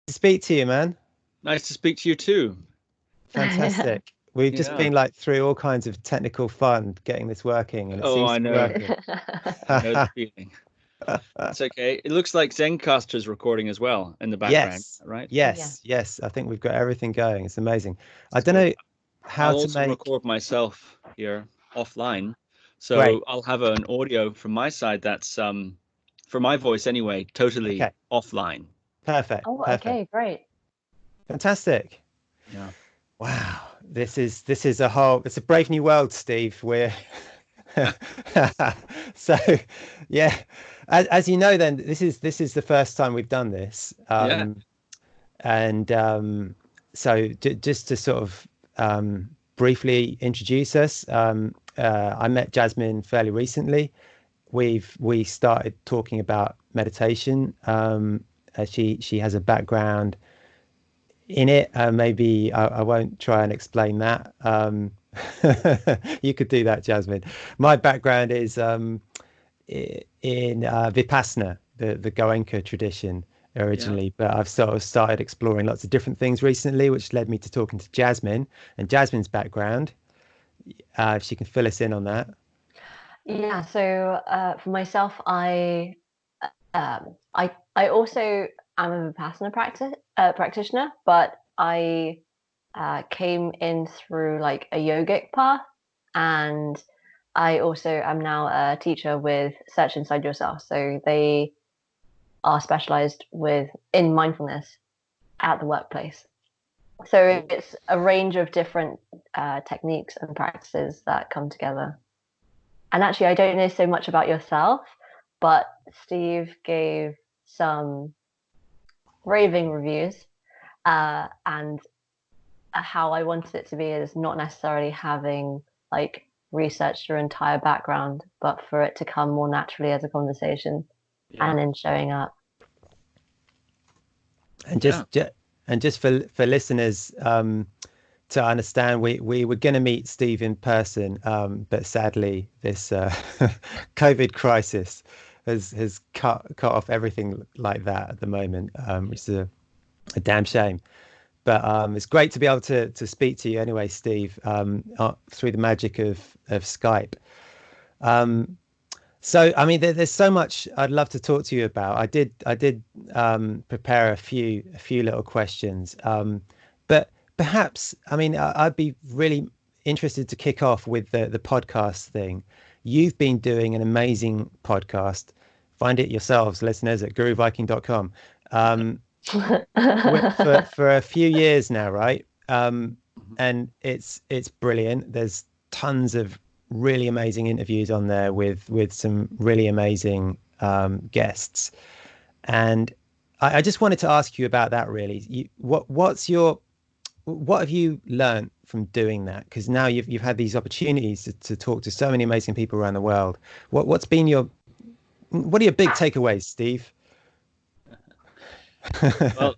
to speak to you, man. Nice to speak to you too. Fantastic. We've just Yeah. been like through all kinds of technical fun getting this working, and it Oh, seems I to be know. working. I know the feeling. That's okay. It looks like Zencaster's recording as well in the background, Yes, right? Yeah. yes. I think we've got everything going. It's amazing. I That's don't good. know how I'll to also make. record myself here offline. Great. So I'll have an audio from my side that's for my voice anyway, totally Okay. offline. Perfect. Oh, Perfect. okay, great. Fantastic. Yeah. Wow. This is a whole. It's a brave new world, Steve. We're so yeah. As you know, then this is the first time we've done this. Yeah. And so just to sort of briefly introduce us, I met Jasmine fairly recently. We started talking about meditation. She has a background in it. Maybe I won't try and explain that. You could do that, Jasmine. My background is in Vipassana, the Goenka tradition Yeah. originally, but I've sort of started exploring lots of different things recently, which led me to talking to Jasmine and Jasmine's background. If she can fill us in on that. Yeah, so for myself, I also am a Vipassana practitioner, but I came in through like a yogic path, and I also am now a teacher with Search Inside Yourself. So they are specialized in mindfulness at the workplace. So Cool. it's a range of different techniques and practices that come together. And actually, I don't know so much about yourself, but Steve gave some raving reviews, and how I wanted it to be is not necessarily having like researched your entire background, but for it to come more naturally as a conversation Yeah. and in showing up. And Yeah. just for listeners to understand, we were going to meet Steve in person, but sadly this COVID crisis has cut off everything like that at the moment, which is a damn shame. But it's great to be able to speak to you anyway, Steve, through the magic of Skype. Um, so, I mean, there's so much I'd love to talk to you about. I did prepare a few little questions, but perhaps, I mean, I'd be really interested to kick off with the podcast thing. You've been doing an amazing podcast. Find it yourselves, listeners, at guruviking.com. Um, for a few years now, right? Mhm. And it's brilliant. There's tons of really amazing interviews on there with some really amazing guests. And I just wanted to ask you about that. Really, what have you learned from doing that? Because now you've had these opportunities to talk to so many amazing people around the world. What are your big takeaways, Steve? Well,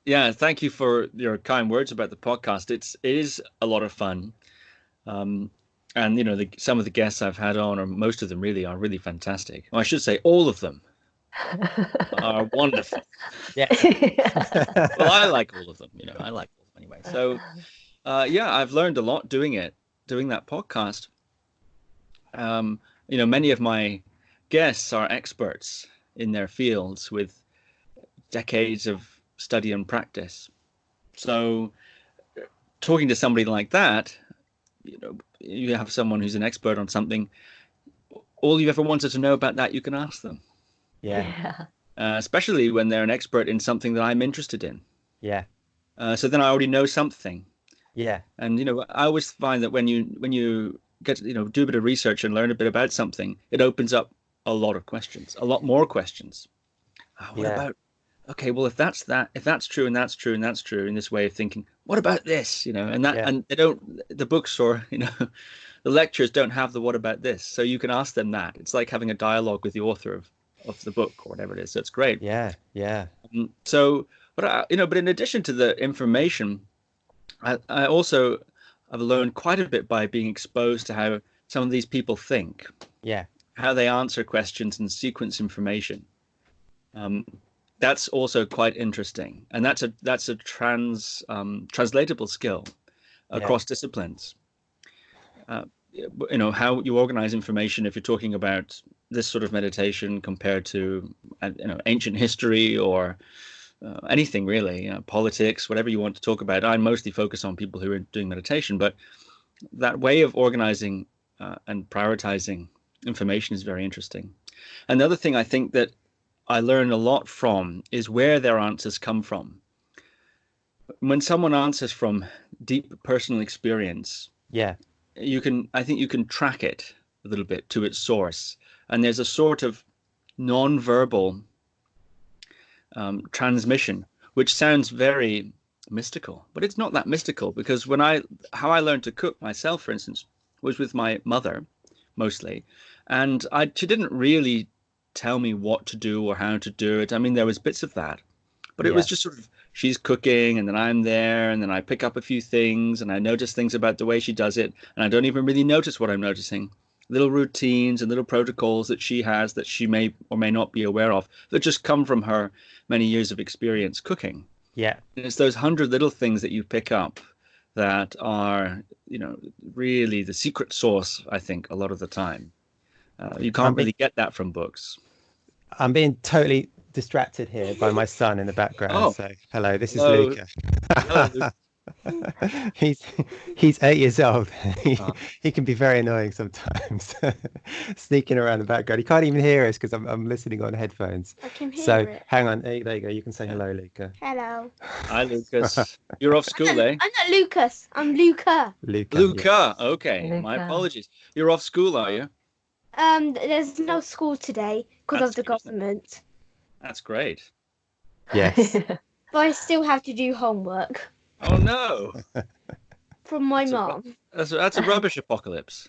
yeah, thank you for your kind words about the podcast. It is a lot of fun. Um, and some of the guests I've had on, or most of them really, are really fantastic. Well, I should say all of them are wonderful. Yes. Well, I like all of them, I like all of them anyway. So, yeah, I've learned a lot doing that podcast. Many of my guests are experts in their fields with decades of study and practice. So, talking to somebody like that, you have someone who's an expert on something, all you ever wanted to know about that, you can ask them, Yeah. Yeah. especially when they're an expert in something that I'm interested in. Yeah. So then I already know something. Yeah. And I always find that when you get do a bit of research and learn a bit about something, it opens up a lot of questions, a lot more questions. What Yeah. about? Okay, well, if that's true and that's true and that's true in this way of thinking, what about this? Yeah. And they don't, the books or the lectures don't have the what about this, so you can ask them that. It's like having a dialogue with the author of the book or whatever it is. So it's great. Yeah. Yeah. So, but in addition to the information, I also have learned quite a bit by being exposed to how some of these people think, Yeah. how they answer questions and sequence information. Um, that's also quite interesting, and that's a translatable skill across disciplines. How you organize information, if you're talking about this sort of meditation compared to ancient history or anything really, politics, whatever you want to talk about. I mostly focus on people who are doing meditation, but that way of organizing and prioritizing information is very interesting. And the other thing I think that I learn a lot from is where their answers come from. When someone answers from deep personal experience, I think you can track it a little bit to its source. And there's a sort of non-verbal transmission, which sounds very mystical, but it's not that mystical, because how I learned to cook myself, for instance, was with my mother mostly. And she didn't really tell me what to do or how to do it. I mean, there was bits of that, but it was just sort of, she's cooking and then I'm there and then I pick up a few things and I notice things about the way she does it. And I don't even really notice what I'm noticing. Little routines and little protocols that she has that she may or may not be aware of that just come from her many years of experience cooking. Yeah. And it's those 100 little things that you pick up that are, really the secret sauce, I think, a lot of the time. You can't really get that from books. I'm being totally distracted here by my son in the background. Oh. So hello, this is Hello. Luca. Hello, Luca. He's 8 years old. He can be very annoying sometimes, sneaking around the background. He can't even hear us because I'm listening on headphones. I can hear So it. hang on, there you go. You can say hello, Luca. Hello. Hi, Lucas. You're off school, eh? I'm not Lucas. I'm Luca. Luca. Okay. Luca. My apologies. You're off school, are you? There's no school today because of the That's good, isn't government. That's great. Yes. But I still have to do homework Oh no. from my That's a- mom. That's a rubbish apocalypse.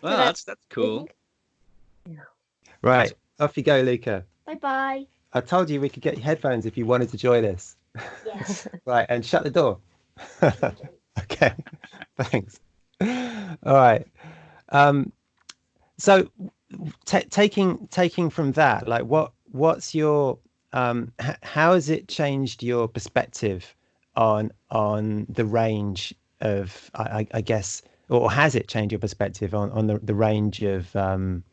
Well, that's cool. Right, off you go, Luca. Bye bye. I told you we could get headphones if you wanted to join us. Yes. Right, and shut the door. Okay, thanks. All right. So taking from that, like what's your how has it changed your perspective on the range of I guess, or has it changed your perspective on the range of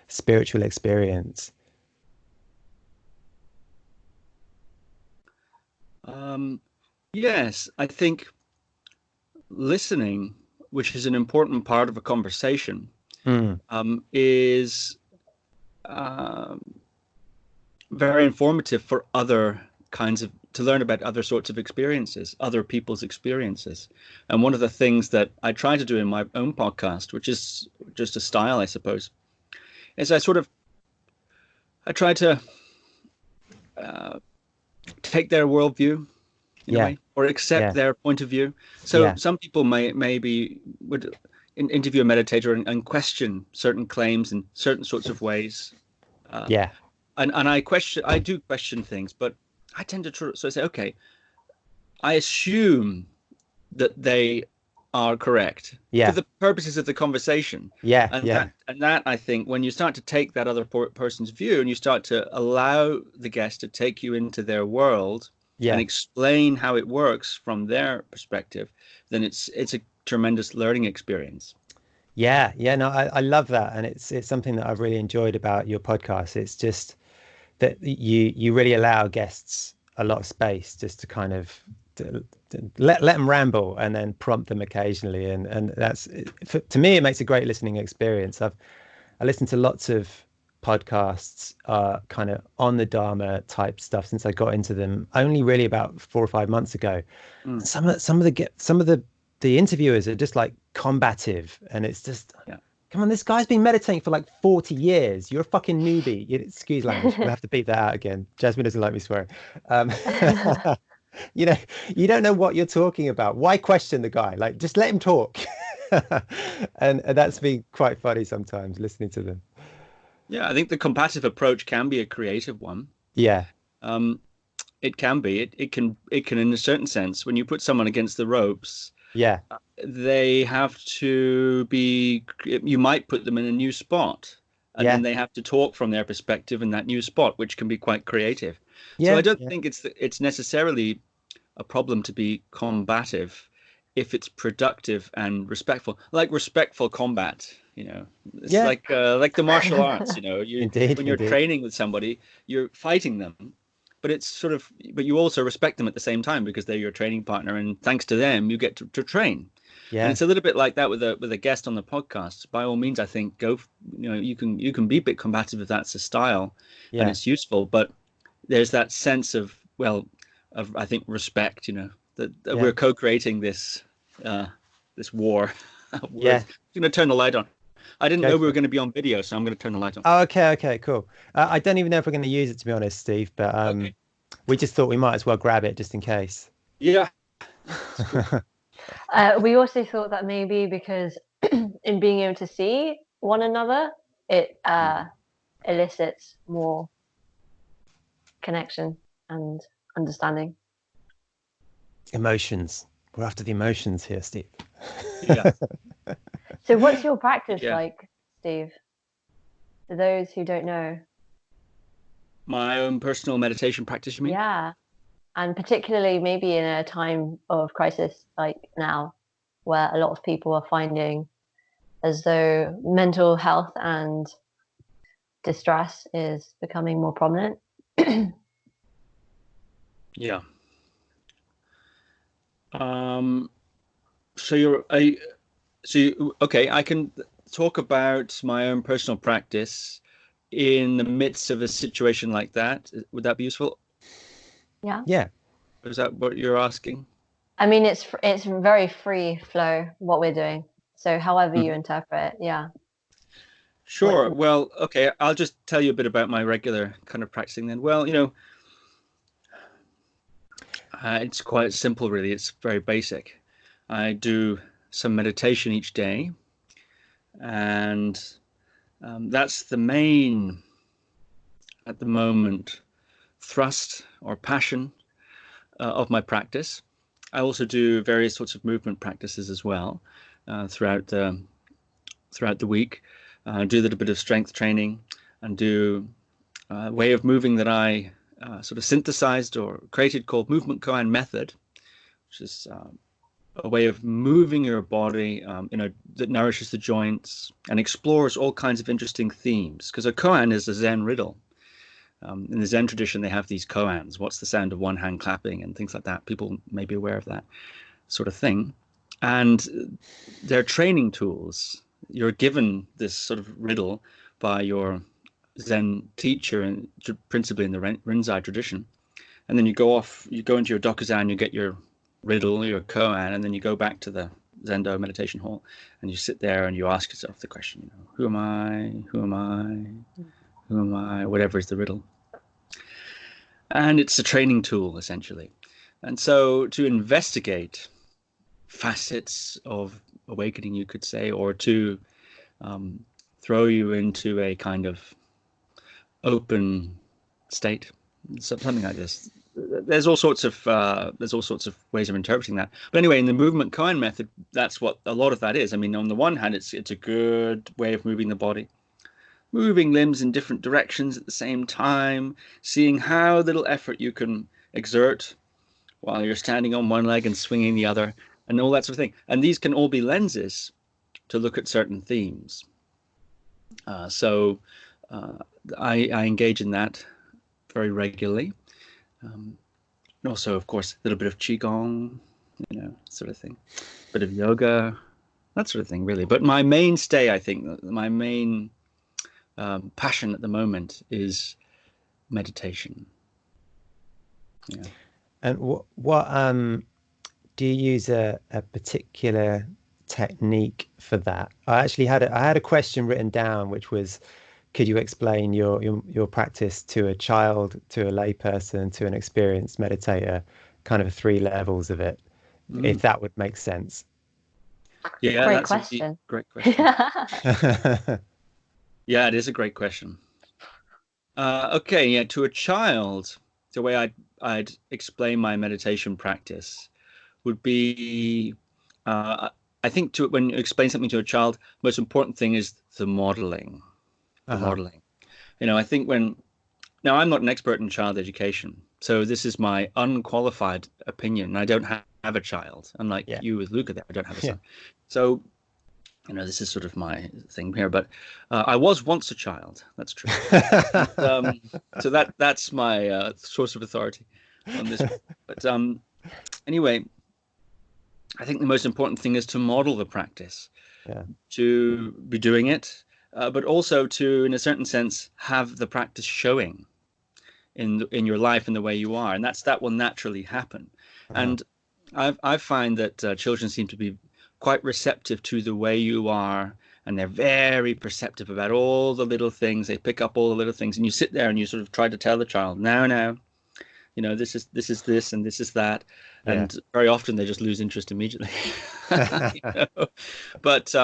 spiritual experience? Yes, I think listening, which is an important part of a conversation, is very informative for other kinds of, to learn about other sorts of experiences, other people's experiences. And one of the things that I try to do in my own podcast, which is just a style, I suppose, is I try to take their worldview in a way, or accept their point of view. So some people would interview a meditator and question certain claims in certain sorts of ways. And I do question things, but I tend to say, okay, I assume that they are correct for the purposes of the conversation. And that I think, when you start to take that other person's view and you start to allow the guest to take you into their world and explain how it works from their perspective, then it's a tremendous learning experience. No, I love that, and it's something that I've really enjoyed about your podcast. It's just that you really allow guests a lot of space just to kind of to let them ramble and then prompt them occasionally, and that's, to me, it makes a great listening experience. I listened to lots of podcasts kind of on the Dharma type stuff since I got into them only really about 4 or 5 months ago. Some of the interviewers are just like combative, and it's just come on, this guy's been meditating for like 40 years. You're a fucking newbie. Excuse language, we'll have to beat that out again. Jasmine doesn't like me swearing. You don't know what you're talking about. Why question the guy? Like, just let him talk. and that's been quite funny sometimes, listening to them. I think the combative approach can be a creative one. It can be. It can in a certain sense, when you put someone against the ropes, they have to be, you might put them in a new spot, and then they have to talk from their perspective in that new spot, which can be quite creative. Yeah, so I don't think it's necessarily a problem to be combative if it's productive and respectful, like respectful combat. It's like the martial arts. Indeed, when you're training with somebody, you're fighting them, but but you also respect them at the same time because they're your training partner, and thanks to them you get to train. And it's a little bit like that with a guest on the podcast. By all means, I think you can be a bit combative if that's a style and it's useful, but there's that sense of I think respect, that we're co-creating this war. I'm going to turn the light on. I didn't know we were going to be on video, so I'm going to turn the light on. Oh, okay, cool. I don't even know if we're going to use it, to be honest, Steve, but we just thought we might as well grab it just in case. Yeah. We also thought that maybe because in being able to see one another, it elicits more connection and understanding. Emotions. We're after the emotions here, Steve. Yeah. So what's your practice like, Steve? For those who don't know. My own personal meditation practice, you mean? Yeah. And particularly maybe in a time of crisis like now, where a lot of people are finding as though mental health and distress is becoming more prominent. Yeah. Okay, I can talk about my own personal practice in the midst of a situation like that. Would that be useful? Yeah. Is that what you're asking? I mean, it's very free flow what we're doing. So however you interpret it, yeah. Sure. Well, okay, I'll just tell you a bit about my regular kind of practicing then. Well, it's quite simple, really. It's very basic. I do some meditation each day, and that's the main, at the moment, thrust or passion of my practice. I also do various sorts of movement practices as well throughout the week. Do a little bit of strength training and do a way of moving that I sort of synthesized or created called movement koan method, which is a way of moving your body that nourishes the joints and explores all kinds of interesting themes, because a koan is a Zen riddle. In the Zen tradition, they have these koans. What's the sound of one hand clapping and things like that? People may be aware of that sort of thing. And they're training tools. You're given this sort of riddle by your Zen teacher, and principally in the Rinzai tradition. And then you go into your Dokuzan, you get your riddle, your koan, and then you go back to the Zendo meditation hall and you sit there and you ask yourself the question, who am I? Who am I? Who am I? Whatever is the riddle. And it's a training tool, essentially. And so to investigate facets of awakening, you could say, or to throw you into a kind of open state, something like this. There's all sorts of ways of interpreting that. But anyway, in the movement koan method, that's what a lot of that is. I mean, on the one hand, it's a good way of moving the body, moving limbs in different directions at the same time, seeing how little effort you can exert while you're standing on one leg and swinging the other, and all that sort of thing. And these can all be lenses to look at certain themes. So I engage in that very regularly. And also, of course, a little bit of qigong, sort of thing, a bit of yoga, that sort of thing, really. But my mainstay, I think, my main passion at the moment is meditation. Yeah. And what do you use a particular technique for that? I actually had a question written down, which was, could you explain your practice to a child, to a lay person, to an experienced meditator, kind of 3 levels of it, if that would make sense? Yeah, Great that's question. a great question. Yeah, it is a great question. Okay, yeah, to a child, the way I'd explain my meditation practice would be, I think when you explain something to a child, the most important thing is the modeling. the modeling. I think now I'm not an expert in child education, so this is my unqualified opinion. I don't have a child, unlike you with Luca there. I don't have a son. So, this is sort of my thing here, but I was once a child. That's true. So that's my source of authority on this. But anyway, I think the most important thing is to model the practice, to be doing it, but also to, in a certain sense, have the practice showing in your life and the way you are, and that will naturally happen. And I find that children seem to be quite receptive to the way you are, and they're very perceptive about all the little things. They pick up all the little things, and you sit there and you sort of try to tell the child, now, this is this and this is that, and very often they just lose interest immediately. But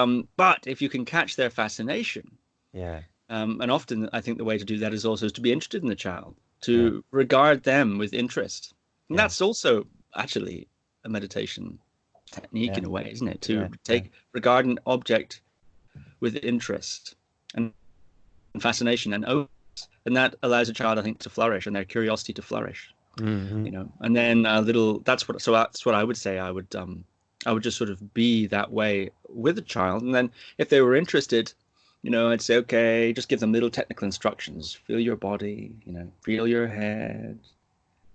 if you can catch their fascination, and often I think the way to do that is also to be interested in the child, to regard them with interest, and that's also actually a meditation technique in a way, isn't it? To regard an object with interest and fascination and openness, and that allows a child, I think, to flourish, and their curiosity to flourish. And then that's what I would say. I would just sort of be that way with a child, and then if they were interested, I'd say, okay, just give them little technical instructions. Feel your body, feel your head,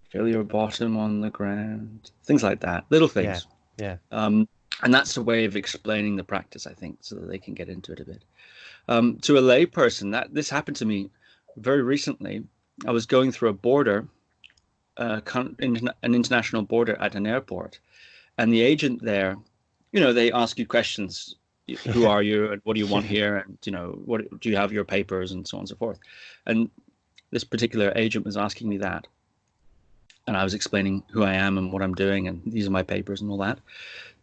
feel your bottom on the ground, things like that, little things. And that's a way of explaining the practice, I think, so that they can get into it a bit. To a lay person, this happened to me very recently. I was going through a border, an international border at an airport, and the agent there, they ask you questions. Who are you, and what do you want here, and what do you have your papers, and so on and so forth. And this particular agent was asking me that, and I was explaining who I am and what I'm doing, and these are my papers and all that.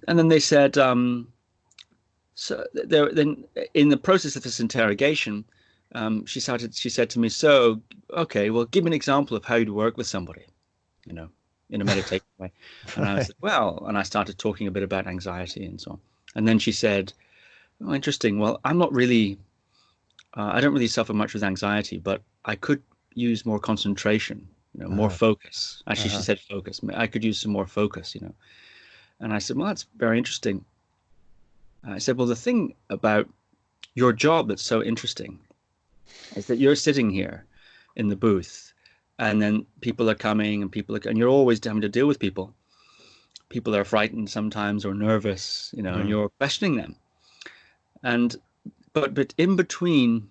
And then they said, so then in the process of this interrogation, she said to me, so, okay, well, give me an example of how you'd work with somebody, in a meditative way. And I said, well, and I started talking a bit about anxiety and so on. And then she said, oh, interesting. Well, I'm not really, I don't really suffer much with anxiety, but I could use more concentration, more focus. Actually, she said focus. I could use some more focus, And I said, well, that's very interesting. I said, well, the thing about your job that's so interesting is that you're sitting here in the booth, and then people are coming, and you're always having to deal with people. People are frightened sometimes or nervous, and you're questioning them. And but in between,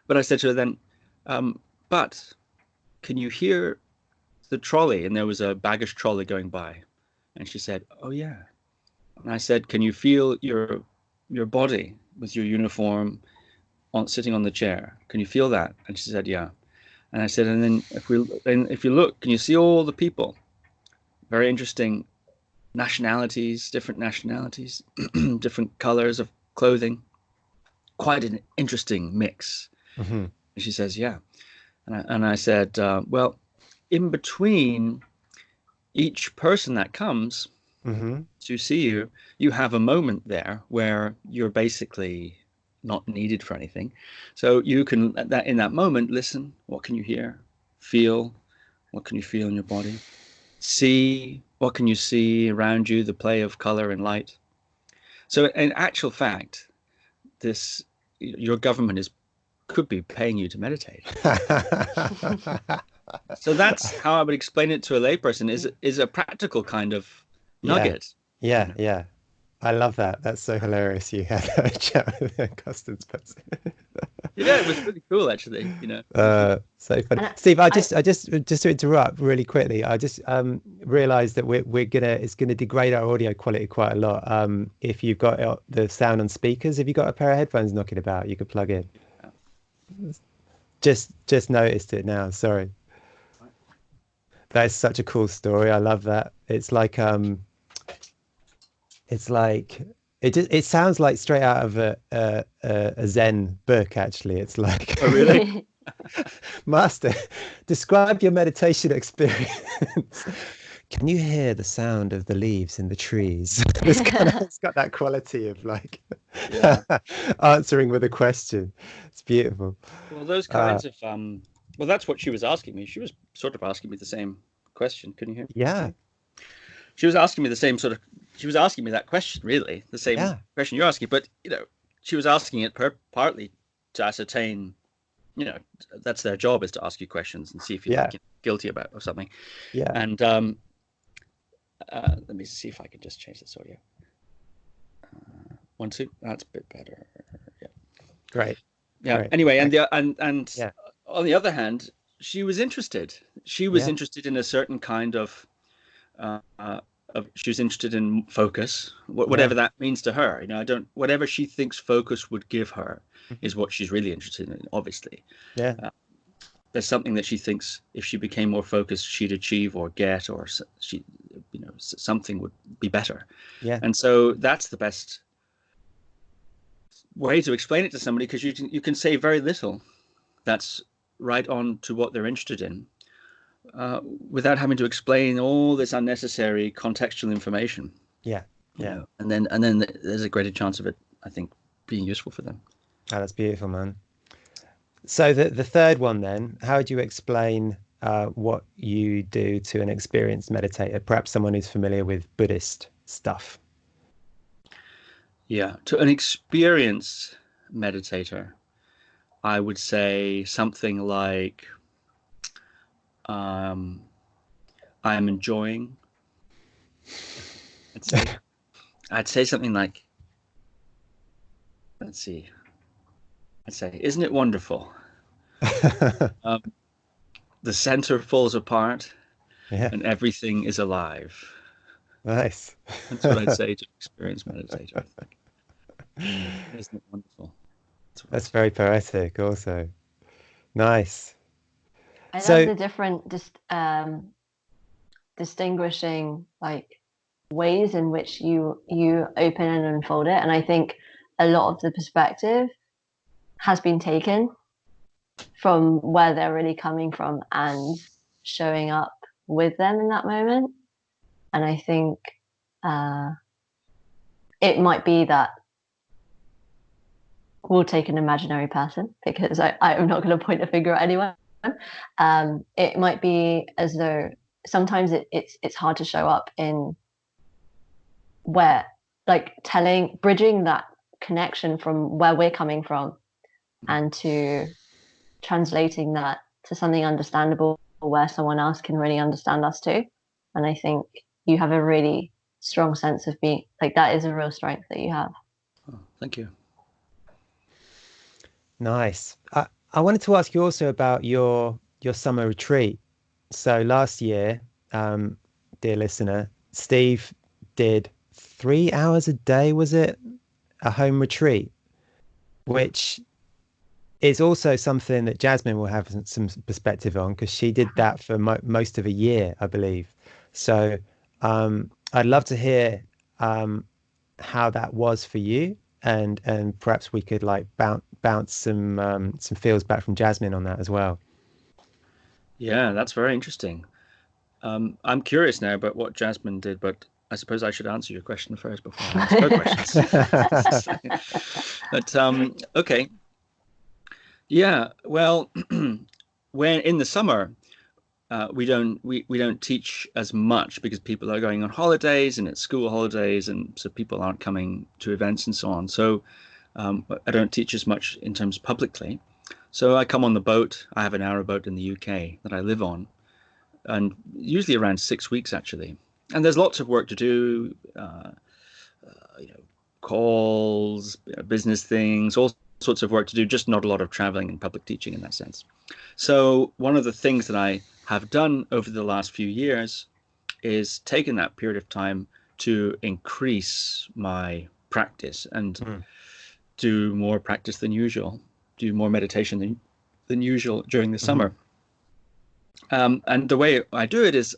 but I said to her then, but can you hear the trolley? And there was a baggage trolley going by. And she said, oh, yeah. And I said, can you feel your body with your uniform sitting on the chair? Can you feel that? And she said, yeah. And I said, and then if you look, can you see all the people? Very interesting nationalities, different different colors of clothing. Quite an interesting mix. And she says, yeah. And I said, well, in between each person that comes to see you, you have a moment there where you're basically not needed for anything. So you can, in that moment, listen. What can you hear? Feel. What can you feel in your body? See. What can you see around you? The play of color and light. So in actual fact, your government could be paying you to meditate. So that's how I would explain it to a layperson, is a practical kind of nugget. Yeah. I love that. That's so hilarious. You had a chat with a customs person. Yeah, it was really cool, actually. So funny. Steve, I just to interrupt really quickly, I just realized that it's gonna degrade our audio quality quite a lot. If you've got the sound on speakers, if you've got a pair of headphones knocking about, you could plug in. Just noticed it now. Sorry. That is such a cool story. I love that. It's like it sounds like straight out of a Zen book. Actually, it's like, oh, really? Master, describe your meditation experience. can you hear the sound of the leaves in the trees? It's got that quality of like answering with a question. It's beautiful. Well, those kinds of well, that's what she was asking me. She was sort of asking me the same question. Can you hear me? Yeah. She was asking me the same sort of. She was asking me that question, really, the same question you're asking. But she was asking it partly to ascertain. That's their job, is to ask you questions and see if you're guilty about or something. Yeah. And let me see if I can just change this audio. 1, 2. That's a bit better. Yeah. Great. Yeah. Great. Anyway, and on the other hand, she was interested. She was interested in a certain kind of. She was interested in focus, whatever that means to her. Whatever she thinks focus would give her is what she's really interested in. Obviously, there's something that she thinks if she became more focused, she'd achieve or get, or something would be better. Yeah. And so that's the best way to explain it to somebody, because you can say very little that's right on to what they're interested in. Without having to explain all this unnecessary contextual information. Yeah. And then there's a greater chance of it, I think, being useful for them. Oh, that's beautiful, man. So the third one then, how would you explain what you do to an experienced meditator, perhaps someone who's familiar with Buddhist stuff? Yeah, to an experienced meditator, I would say something like, I'm enjoying. I'd say something like, I'd say, isn't it wonderful? The center falls apart, and everything is alive. Nice. That's what I'd say to an experienced meditator, I think. Isn't it wonderful? That's very poetic also. Nice. I love the different distinguishing ways in which you open and unfold it, and I think a lot of the perspective has been taken from where they're really coming from and showing up with them in that moment. And I think it might be that we'll take an imaginary person, because I'm not going to point a finger at anyone. It might be as though sometimes it's hard to show up in where, bridging that connection from where we're coming from and to translating that to something understandable where someone else can really understand us too. And I think you have a really strong sense of being that is a real strength that you have. Oh, thank you. Nice. I wanted to ask you also about your summer retreat. So last year, dear listener, Steve did 3 hours a day, was it? A home retreat, which is also something that Jasmine will have some perspective on, because she did that for most of a year, I believe. So I'd love to hear how that was for you, and perhaps we could bounce some feels back from Jasmine on that as well. Yeah, that's very interesting. I'm curious now about what Jasmine did, but I suppose I should answer your question first before I ask her questions. But okay. Yeah, well, when in the summer, we don't teach as much because people are going on holidays and it's school holidays, and so people aren't coming to events and so on. So I don't teach as much in terms publicly. So I come on the boat. I have an hour boat in the UK that I live on, and usually around 6 weeks actually. And there's lots of work to do, calls, business things, all sorts of work to do, just not a lot of traveling and public teaching in that sense. So one of the things that I have done over the last few years is taken that period of time to increase my practice and do more practice than usual, do more meditation than usual during the summer. And the way I do it is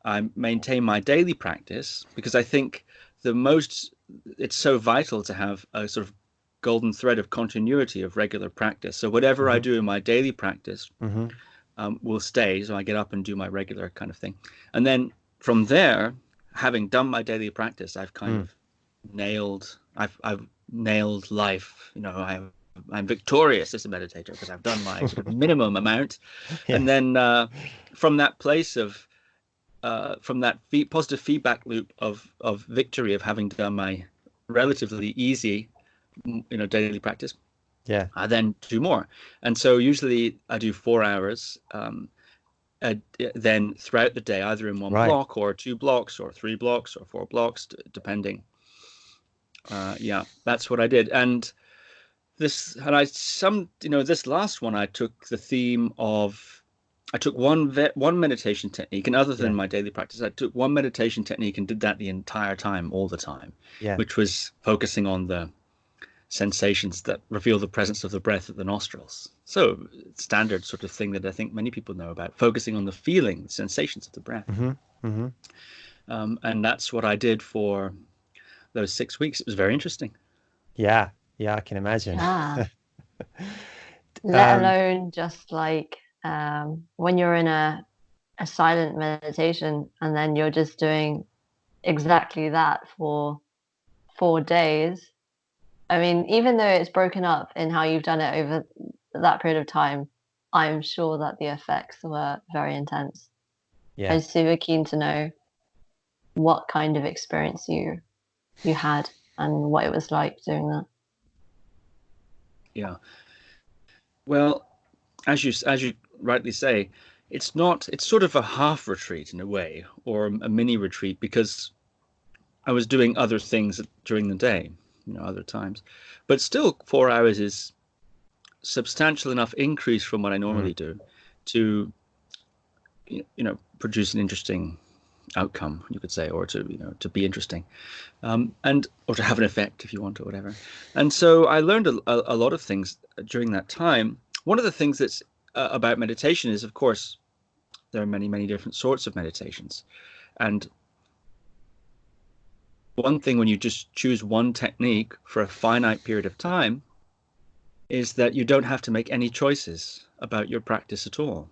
I maintain my daily practice, because I think it's so vital to have a sort of golden thread of continuity of regular practice. So whatever I do in my daily practice will stay. So I get up and do my regular kind of thing. And then from there, having done my daily practice, I've kind of I've nailed life. I'm victorious as a meditator because I've done my sort of minimum amount. Yeah. And then from that place of from that positive feedback loop of victory of having done my relatively easy daily practice, Yeah. I then do more. And so usually I do 4 hours then throughout the day, either in one block or 2 blocks or 3 blocks or 4 blocks, depending. That's what I did. And this last one, I took the theme of, I took one meditation technique, and other than my daily practice, I took one meditation technique and did that the entire time, all the time, which was focusing on the sensations that reveal the presence of the breath at the nostrils. So standard sort of thing that I think many people know about, focusing on the feeling, the sensations of the breath. And that's what I did for those 6 weeks. It was very interesting. Yeah, I can imagine. Let alone just like when you're in a silent meditation and then you're just doing exactly that for 4 days. I mean, even though it's broken up in how you've done it over that period of time, I'm sure that the effects were very intense. Yeah. I'm super keen to know what kind of experience you had and what it was like doing that. Yeah. Well, as you rightly say, it's sort of a half retreat in a way, or a mini retreat, because I was doing other things during the day, other times, but still 4 hours is substantial enough increase from what I normally do to, produce an interesting outcome, you could say, or to be interesting, or to have an effect, if you want, or whatever. And so I learned a lot of things during that time. One of the things that's about meditation is, of course, there are many, many different sorts of meditations. And one thing when you just choose one technique for a finite period of time is that you don't have to make any choices about your practice at all.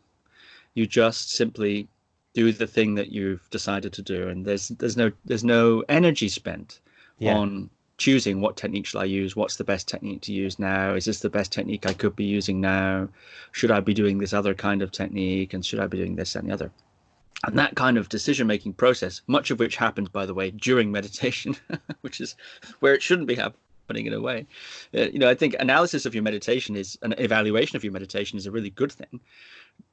You just simply do the thing that you've decided to do, and there's no energy spent on choosing what technique shall I use, what's the best technique to use now, is this the best technique I could be using now, should I be doing this other kind of technique, and should I be doing this and the other. And that kind of decision-making process, much of which happens, by the way, during meditation, which is where it shouldn't be happening in a way. I think analysis of your meditation is an evaluation of your meditation is a really good thing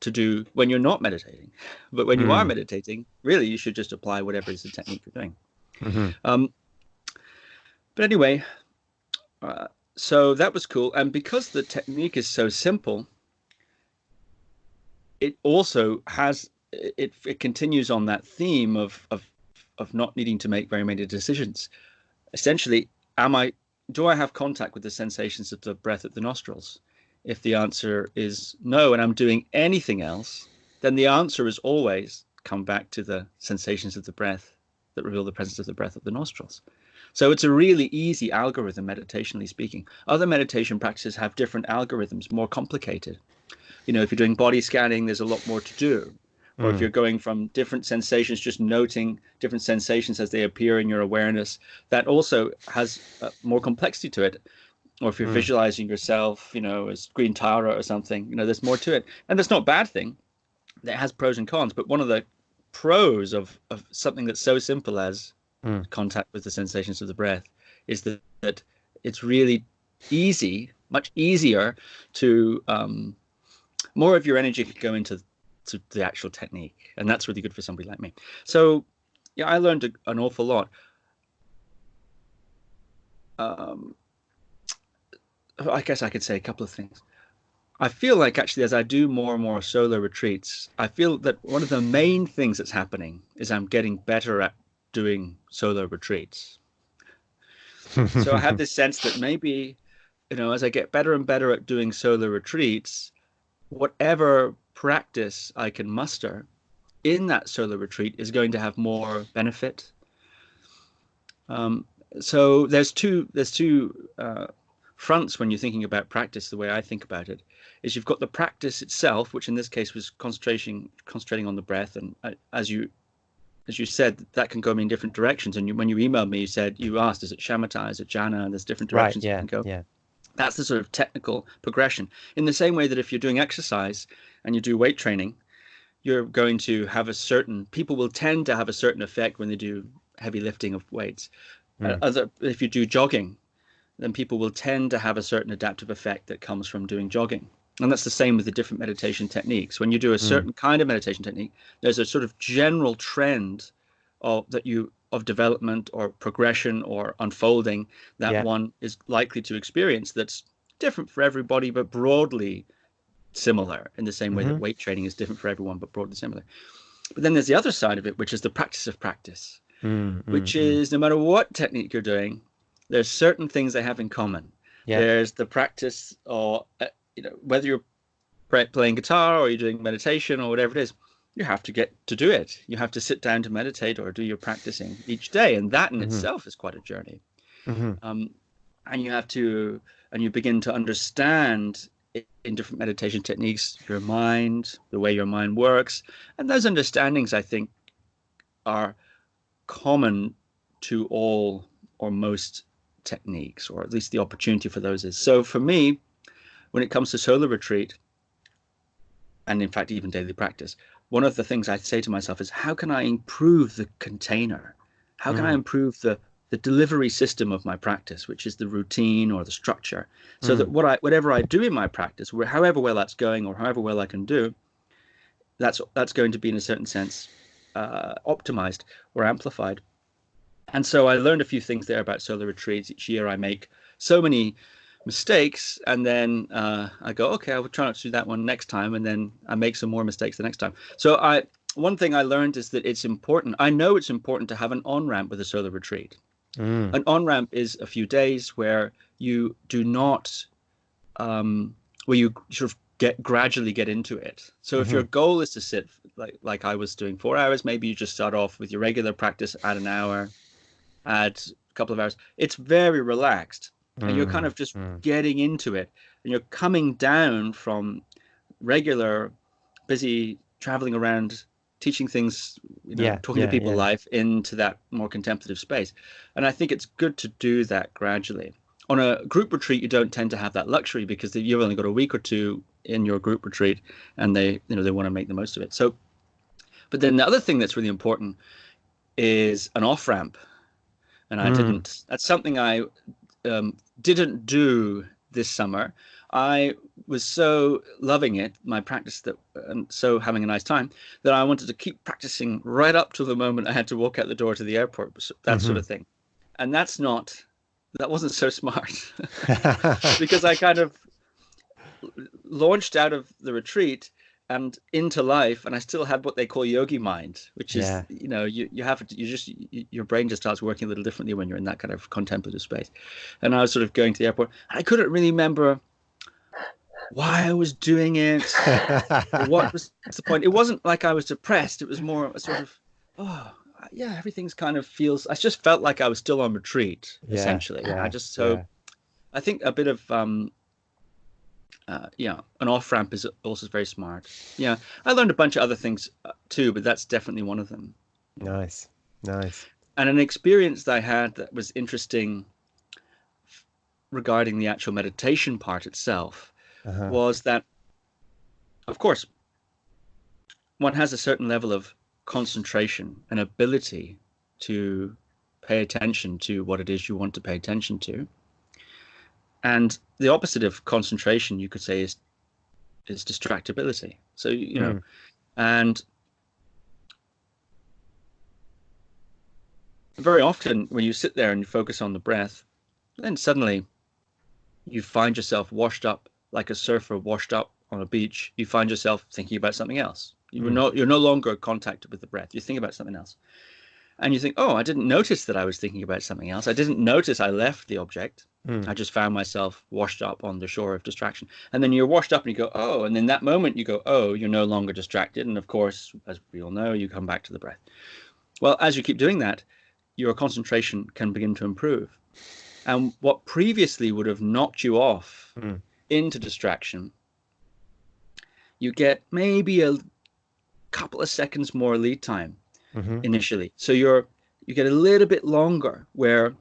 to do when you're not meditating. But when you are meditating, really, you should just apply whatever is the technique you're doing. But anyway, so that was cool. And because the technique is so simple, it also has... It continues on that theme of not needing to make very many decisions. Essentially, do I have contact with the sensations of the breath at the nostrils? If the answer is no, and I'm doing anything else, then the answer is always come back to the sensations of the breath that reveal the presence of the breath at the nostrils. So it's a really easy algorithm, meditationally speaking. Other meditation practices have different algorithms, more complicated. If you're doing body scanning, there's a lot more to do. Or if you're going from different sensations, just noting different sensations as they appear in your awareness, that also has more complexity to it. Or if you're visualizing yourself, as Green Tara or something, there's more to it. And that's not a bad thing. It has pros and cons. But one of the pros of something that's so simple as contact with the sensations of the breath is that it's really easy, much easier to, more of your energy could go into the actual technique, and that's really good for somebody like me. So I learned an awful lot. I guess I could say a couple of things. I feel like actually as I do more and more solo retreats, I feel that one of the main things that's happening is I'm getting better at doing solo retreats. So I have this sense that maybe, as I get better and better at doing solo retreats, whatever practice I can muster in that solo retreat is going to have more benefit. So there's two fronts when you're thinking about practice. The way I think about it is you've got the practice itself, which in this case was concentrating on the breath, and as you as you said, that can go in different directions. And when you emailed me, you asked, is it shamatha, is it jhana? And there's different directions you can go. Yeah. That's the sort of technical progression. In the same way that if you're doing exercise and you do weight training, you're going to have people will tend to have a certain effect when they do heavy lifting of weights. If you do jogging, then people will tend to have a certain adaptive effect that comes from doing jogging. And that's the same with the different meditation techniques. When you do a certain kind of meditation technique, there's a sort of general trend of development or progression or unfolding that one is likely to experience that's different for everybody, but broadly similar, in the same way that weight training is different for everyone, but broadly similar. But then there's the other side of it, which is the practice of practice, which is no matter what technique you're doing, there's certain things they have in common. There's the practice, or whether you're playing guitar or you're doing meditation or whatever it is, you have to get to do it. You have to sit down to meditate or do your practicing each day, and that in itself is quite a journey. And you begin to understand in different meditation techniques your mind, the way your mind works, and those understandings, I think, are common to all or most techniques, or at least the opportunity for those is. So for me, when it comes to solar retreat, and in fact even daily practice, one of the things I say to myself is, how can I improve the container? How can I improve the delivery system of my practice, which is the routine or the structure, so that whatever I do in my practice, however well that's going or however well I can do, that's going to be in a certain sense optimized or amplified. And so I learned a few things there about solar retreats. Each year I make so many mistakes, and then I go, okay, I will try not to do that one next time, and then I make some more mistakes the next time. So one thing I learned is that it's important. I know it's important to have an on-ramp with a solar retreat. An on-ramp is a few days where you do not, where you sort of gradually get into it. So if your goal is to sit like I was doing 4 hours, maybe you just start off with your regular practice, add an hour, add a couple of hours. It's very relaxed, and you're kind of just getting into it, and you're coming down from regular busy traveling around, teaching things, talking to people live, into that more contemplative space. And I think it's good to do that gradually. On a group retreat, you don't tend to have that luxury, because you've only got a week or two in your group retreat, and they want to make the most of it. So, but then the other thing that's really important is an off-ramp. And that's something I didn't do this summer. I was so loving it, my practice, and so having a nice time, that I wanted to keep practicing right up to the moment I had to walk out the door to the airport, that sort of thing. And that wasn't so smart, because I kind of launched out of the retreat and into life, and I still had what they call yogi mind, which is, your brain just starts working a little differently when you're in that kind of contemplative space. And I was sort of going to the airport, and I couldn't really remember why I was doing it, or what was the point. It wasn't like I was depressed. It was more a sort of, everything's kind of feels, I just felt like I was still on retreat, essentially. I think a bit of, an off-ramp is also very smart. Yeah, I learned a bunch of other things too, but that's definitely one of them. Nice. And an experience that I had that was interesting regarding the actual meditation part itself was that, of course, one has a certain level of concentration and ability to pay attention to what it is you want to pay attention to. And the opposite of concentration, you could say, is distractibility. So, and very often when you sit there and you focus on the breath, then suddenly you find yourself washed up like a surfer washed up on a beach. You find yourself thinking about something else. You're no longer contacted with the breath. You think about something else. And you think, oh, I didn't notice that I was thinking about something else. I didn't notice I left the object. I just found myself washed up on the shore of distraction. And then you're washed up and you go, oh, and in that moment you go, oh, you're no longer distracted. And of course, as we all know, you come back to the breath. Well, as you keep doing that, your concentration can begin to improve. And what previously would have knocked you off into distraction, you get maybe a couple of seconds more lead time. initially. So you get a little bit longer where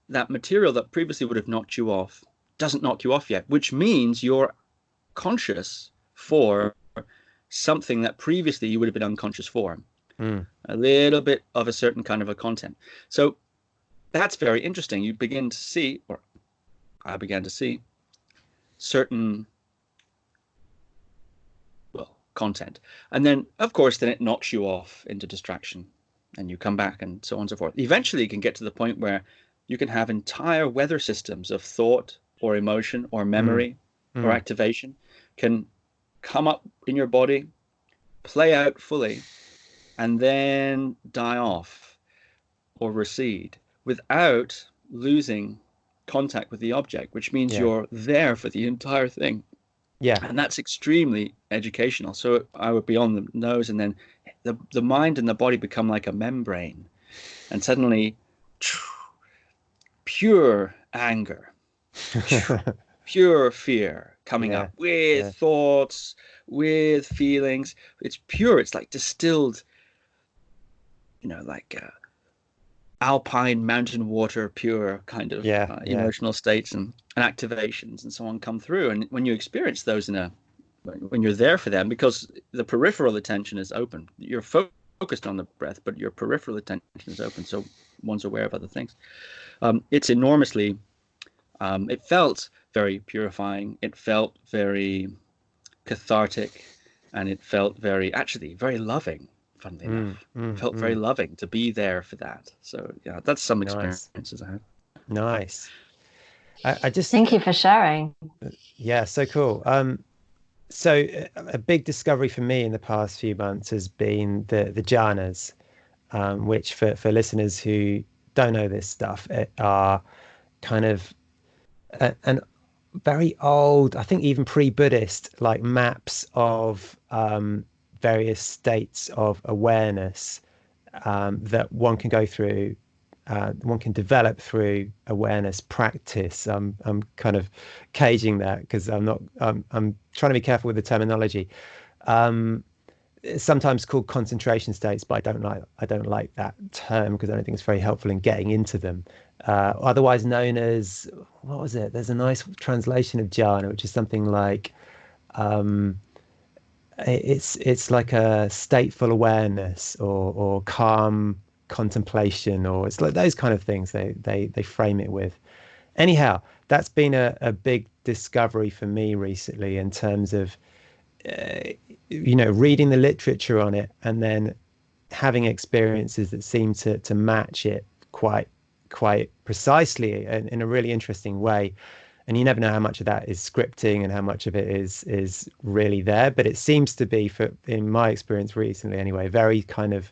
that material that previously would have knocked you off doesn't knock you off yet, which means you're conscious for something that previously you would have been unconscious for. A little bit of a certain kind of a content. So that's very interesting. You begin to see, or I began to see, certain content, and then of course then it knocks you off into distraction, and you come back, and so on and so forth. Eventually you can get to the point where you can have entire weather systems of thought or emotion or memory or activation can come up in your body, play out fully, and then die off or recede without losing contact with the object, which means you're there for the entire thing. And that's extremely educational. So I would be on the nose, and then the mind and the body become like a membrane, and suddenly pure anger, pure fear coming up with thoughts, with feelings. It's pure. It's like distilled, like alpine mountain water, pure kind of emotional states and activations and so on come through. And when you experience those when you're there for them, because the peripheral attention is open, you're focused on the breath, but your peripheral attention is open, so one's aware of other things. It's enormously, it felt very purifying, it felt very cathartic, and it felt very loving. Funnily enough, it felt very loving to be there for that. So that's some experiences I had. Nice. I just thank you for sharing. Yeah, so cool. So a big discovery for me in the past few months has been the jhanas, which for listeners who don't know this stuff, are kind of an very old, I think even pre-Buddhist, like maps of various states of awareness that one can go through, one can develop through awareness practice. I'm kind of caging that because I'm trying to be careful with the terminology. It's sometimes called concentration states, but I don't like that term because I don't think it's very helpful in getting into them. Otherwise known as, what was it? There's a nice translation of jhana, which is something like it's like a stateful awareness or calm contemplation, or it's like those kind of things they frame it with. Anyhow, that's been a big discovery for me recently in terms of reading the literature on it and then having experiences that seem to match it quite precisely in a really interesting way. And you never know how much of that is scripting and how much of it is really there. But it seems to be, in my experience recently anyway, very kind of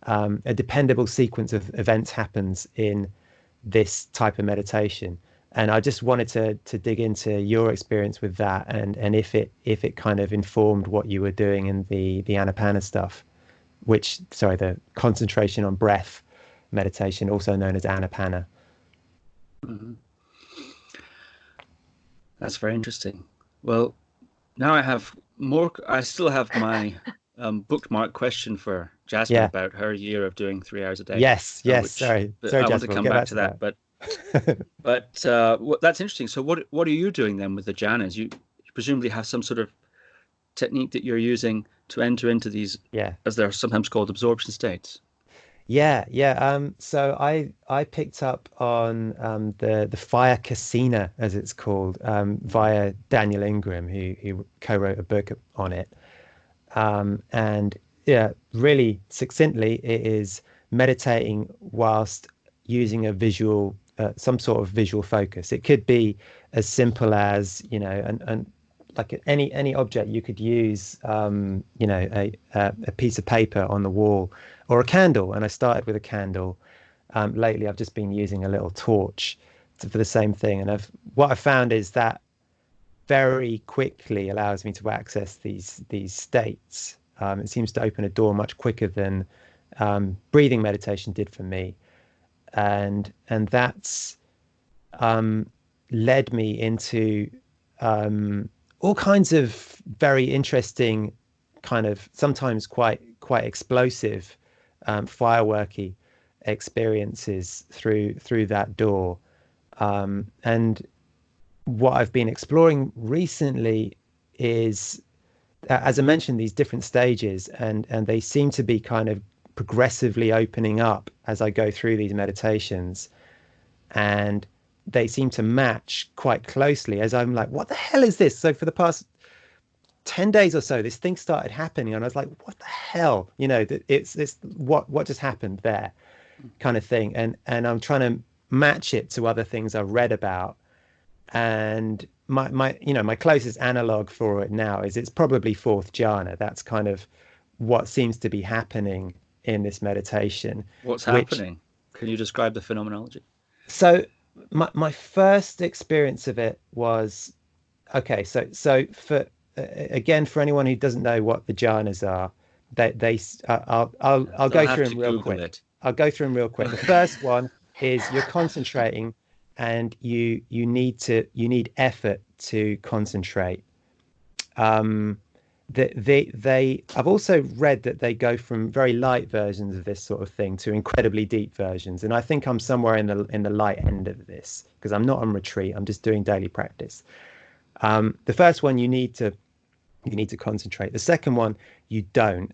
a dependable sequence of events happens in this type of meditation. And I just wanted to dig into your experience with that, and if it kind of informed what you were doing in the Anapana stuff, the concentration on breath meditation, also known as Anapana. Mm-hmm. That's very interesting. Well, now I still have my bookmark question for Jasmine about her year of doing 3 hours a day. Yes. Sorry, I want to come back to that, but that's interesting. So what are you doing then with the jhanas? You presumably have some sort of technique that you're using to enter into these, as they're sometimes called, absorption states. So I picked up on the fire casino, as it's called, via Daniel Ingram, who co-wrote a book on it. And really succinctly, it is meditating whilst using a visual, some sort of visual focus. It could be as simple as, and like any object you could use, a piece of paper on the wall or a candle. And I started with a candle. Lately, I've just been using a little torch for the same thing. And what I found is that very quickly allows me to access these states. It seems to open a door much quicker than breathing meditation did for me. And that's led me into all kinds of very interesting, kind of sometimes quite explosive fireworky experiences through that door. And what I've been exploring recently is, as I mentioned, these different stages, and they seem to be kind of progressively opening up as I go through these meditations, and they seem to match quite closely as I'm like, what the hell is this? So for the past 10 days or so, this thing started happening, and I was like, what the hell? It's what just happened there, kind of thing. And I'm trying to match it to other things I've read about. And my closest analog for it now is it's probably fourth jhana. That's kind of what seems to be happening in this meditation. What's happening? Can you describe the phenomenology? So my first experience of it was, okay, so for again, for anyone who doesn't know what the jhanas are, I'll go through them real quick. I'll go through them real quick. The first one is you're concentrating, and you need effort to concentrate. I've also read that they go from very light versions of this sort of thing to incredibly deep versions, and I think I'm somewhere in the light end of this, because I'm not on retreat. I'm just doing daily practice. The first one, you need to concentrate. The second one, you don't,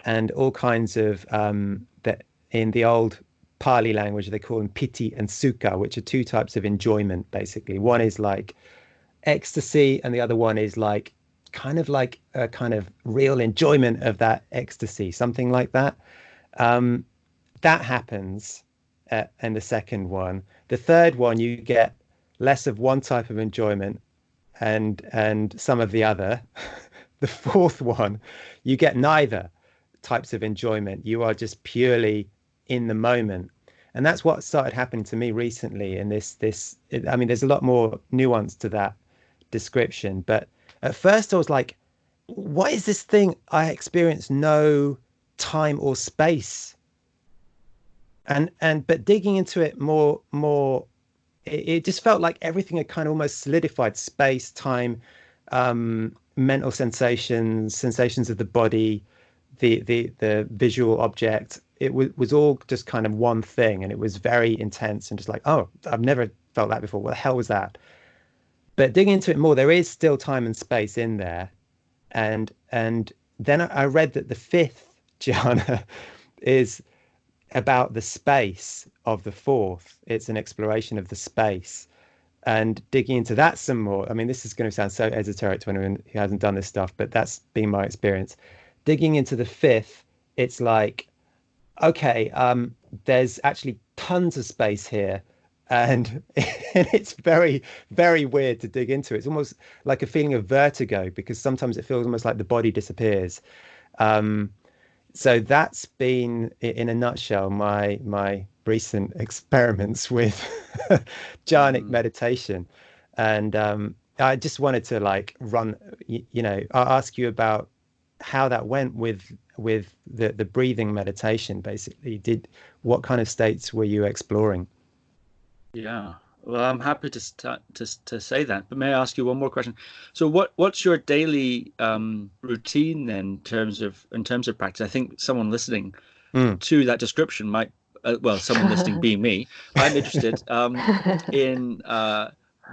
and all kinds of that in the old Pali language, they call them piti and sukha, which are two types of enjoyment, basically. One is like ecstasy, and the other one is like kind of like a kind of real enjoyment of that ecstasy, something like that. That happens in the second one. The third one, you get less of one type of enjoyment and some of the other. The fourth one, you get neither types of enjoyment. You are just purely in the moment. And that's what started happening to me recently. And I mean, there's a lot more nuance to that description, but at first I was like, what is this thing? I experience no time or space. But digging into it more, it just felt like everything had kind of almost solidified: space, time, mental sensations of the body, the visual object. It was all just kind of one thing, and it was very intense and just like, oh, I've never felt that before. What the hell was that? But digging into it more, there is still time and space in there. And then I read that the fifth jhana is about the space of the fourth. It's an exploration of the space. And digging into that some more, I mean, this is going to sound so esoteric to anyone who hasn't done this stuff, but that's been my experience. Digging into the fifth, it's like, okay, there's actually tons of space here. And it's very, very weird to dig into. It's almost like a feeling of vertigo, because sometimes it feels almost like the body disappears. So that's been, in a nutshell, my recent experiments with jhanic meditation. And I just wanted to I'll ask you about how that went with the breathing meditation. Basically, what kind of states were you exploring? Yeah, well, I'm happy to say that. But may I ask you one more question? So, what's your daily routine then in terms of practice? I think someone listening to that description might, someone listening being me, I'm interested in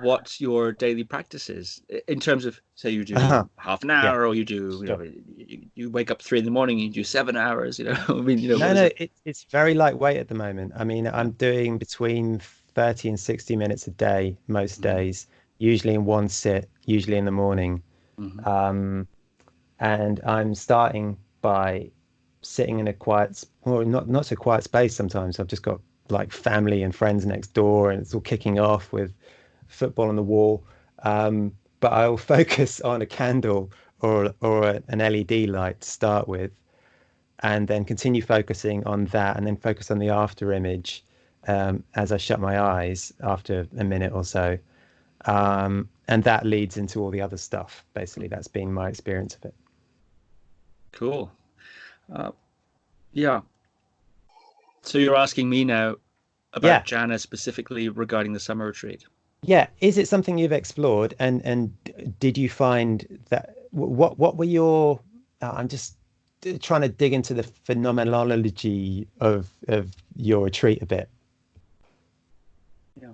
what your daily practice is in terms of, say, you do half an hour, or you do, you wake up 3 a.m, you do 7 hours. I mean, No, it's very lightweight at the moment. I mean, I'm doing between 30 and 60 minutes a day most days, usually in one sit, usually in the morning. And I'm starting by sitting in a quiet, or not so quiet space sometimes. I've just got like family and friends next door, and it's all kicking off with football on the wall. But I'll focus on a candle or an LED light to start with, and then continue focusing on that, and then focus on the after image as I shut my eyes after a minute or so. And that leads into all the other stuff. Basically, that's been my experience of it. Cool. Yeah. So you're asking me now about jhana specifically regarding the summer retreat. Yeah. Is it something you've explored? And did you find that, what were your, I'm just trying to dig into the phenomenology of your retreat a bit. Yeah.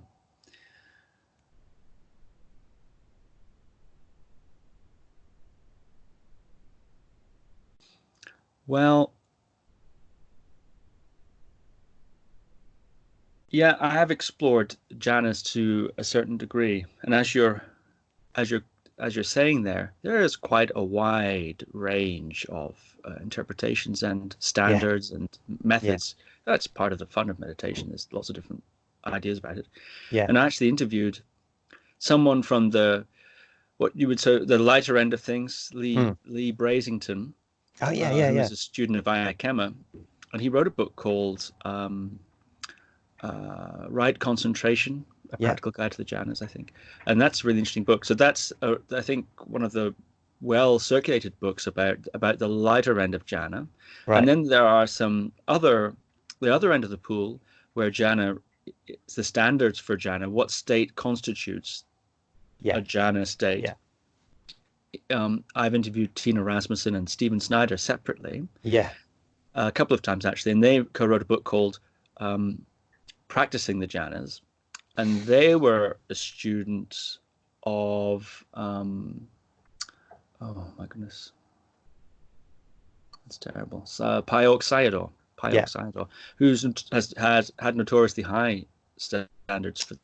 Well, yeah, I have explored jhanas to a certain degree, and as you're saying there is quite a wide range of interpretations and standards and methods. That's part of the fun of meditation. There's lots of different ideas about it. Yeah. And I actually interviewed someone from what you would say the lighter end of things, Lee Brasington. Oh yeah, who was a student of IIKEMA, and he wrote a book called Right Concentration, a practical guide to the jhanas, I think. And that's a really interesting book. So that's I think one of the well circulated books about the lighter end of jhana. Right. And then there are the other end of the pool where jhana, it's the standards for jhana, what state constitutes a jhana state. I've interviewed Tina Rasmussen and Stephen Snyder separately. A couple of times actually, and they co-wrote a book called Practicing the Jhanas, and they were a student of oh my goodness, that's terrible. Payok Sayadaw, who's has had notoriously high standards for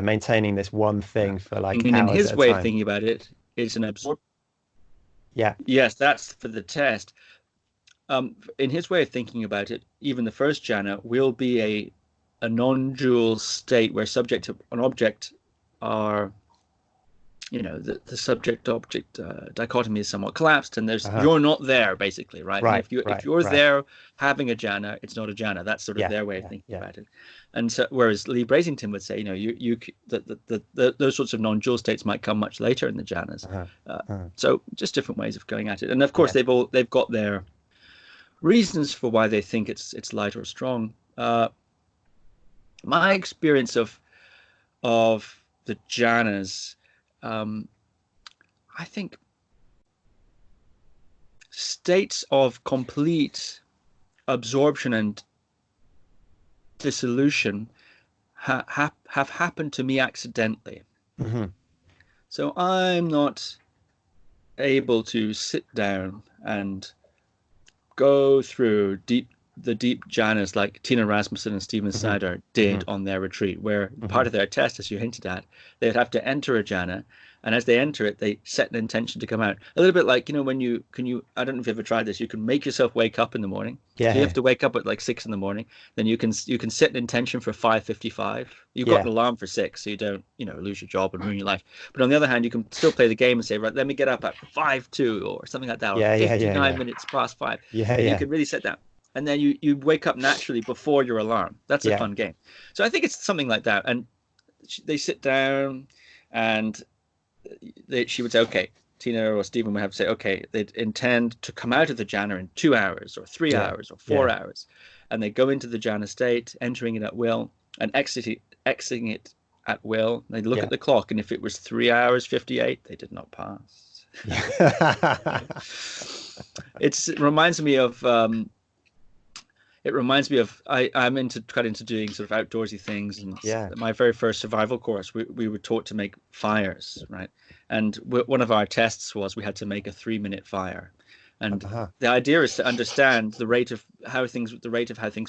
maintaining this one thing for like hours in his way of thinking about it, it's an absorb. Yes, that's for the test. In his way of thinking about it, even the first jhana will be a non-dual state where subject and object are, the subject-object dichotomy is somewhat collapsed, and you're not there basically, right? Right. If you're there having a jhana, it's not a jhana. That's sort of their way of thinking about it. And so, whereas Lee Brasington would say, those sorts of non-dual states might come much later in the jhanas. So just different ways of going at it. And of course, they've got their reasons for why they think it's light or strong. My experience of the jhanas, I think states of complete absorption and dissolution have happened to me accidentally. Mm-hmm. So I'm not able to sit down and go through the deep jhanas like Tina Rasmussen and Stephen Snyder did on their retreat, where part of their test, as you hinted at, they'd have to enter a jhana, and as they enter it, they set an intention to come out. A little bit like, when I don't know if you've ever tried this, you can make yourself wake up in the morning. So you have to wake up at like 6 in the morning. Then you can set an intention for 5:55. You've got an alarm for 6, so you don't, lose your job and ruin your life. But on the other hand, you can still play the game and say, right, let me get up at 5:02 or something like that, or 59 minutes past 5. You can really set that. And then you wake up naturally before your alarm. That's a fun game. So I think it's something like that. And they sit down, and she would say, okay, Tina or Stephen would have to say, okay, they'd intend to come out of the jhana in 2 hours or 3 hours or 4 hours. And they go into the jhana state, entering it at will and exiting it at will. They look at the clock, and if it was 3 hours 58, they did not pass. It reminds me of I'm quite into doing sort of outdoorsy things, and my very first survival course, we were taught to make fires, right? And one of our tests was we had to make a 3-minute fire, and the idea is to understand the rate of how things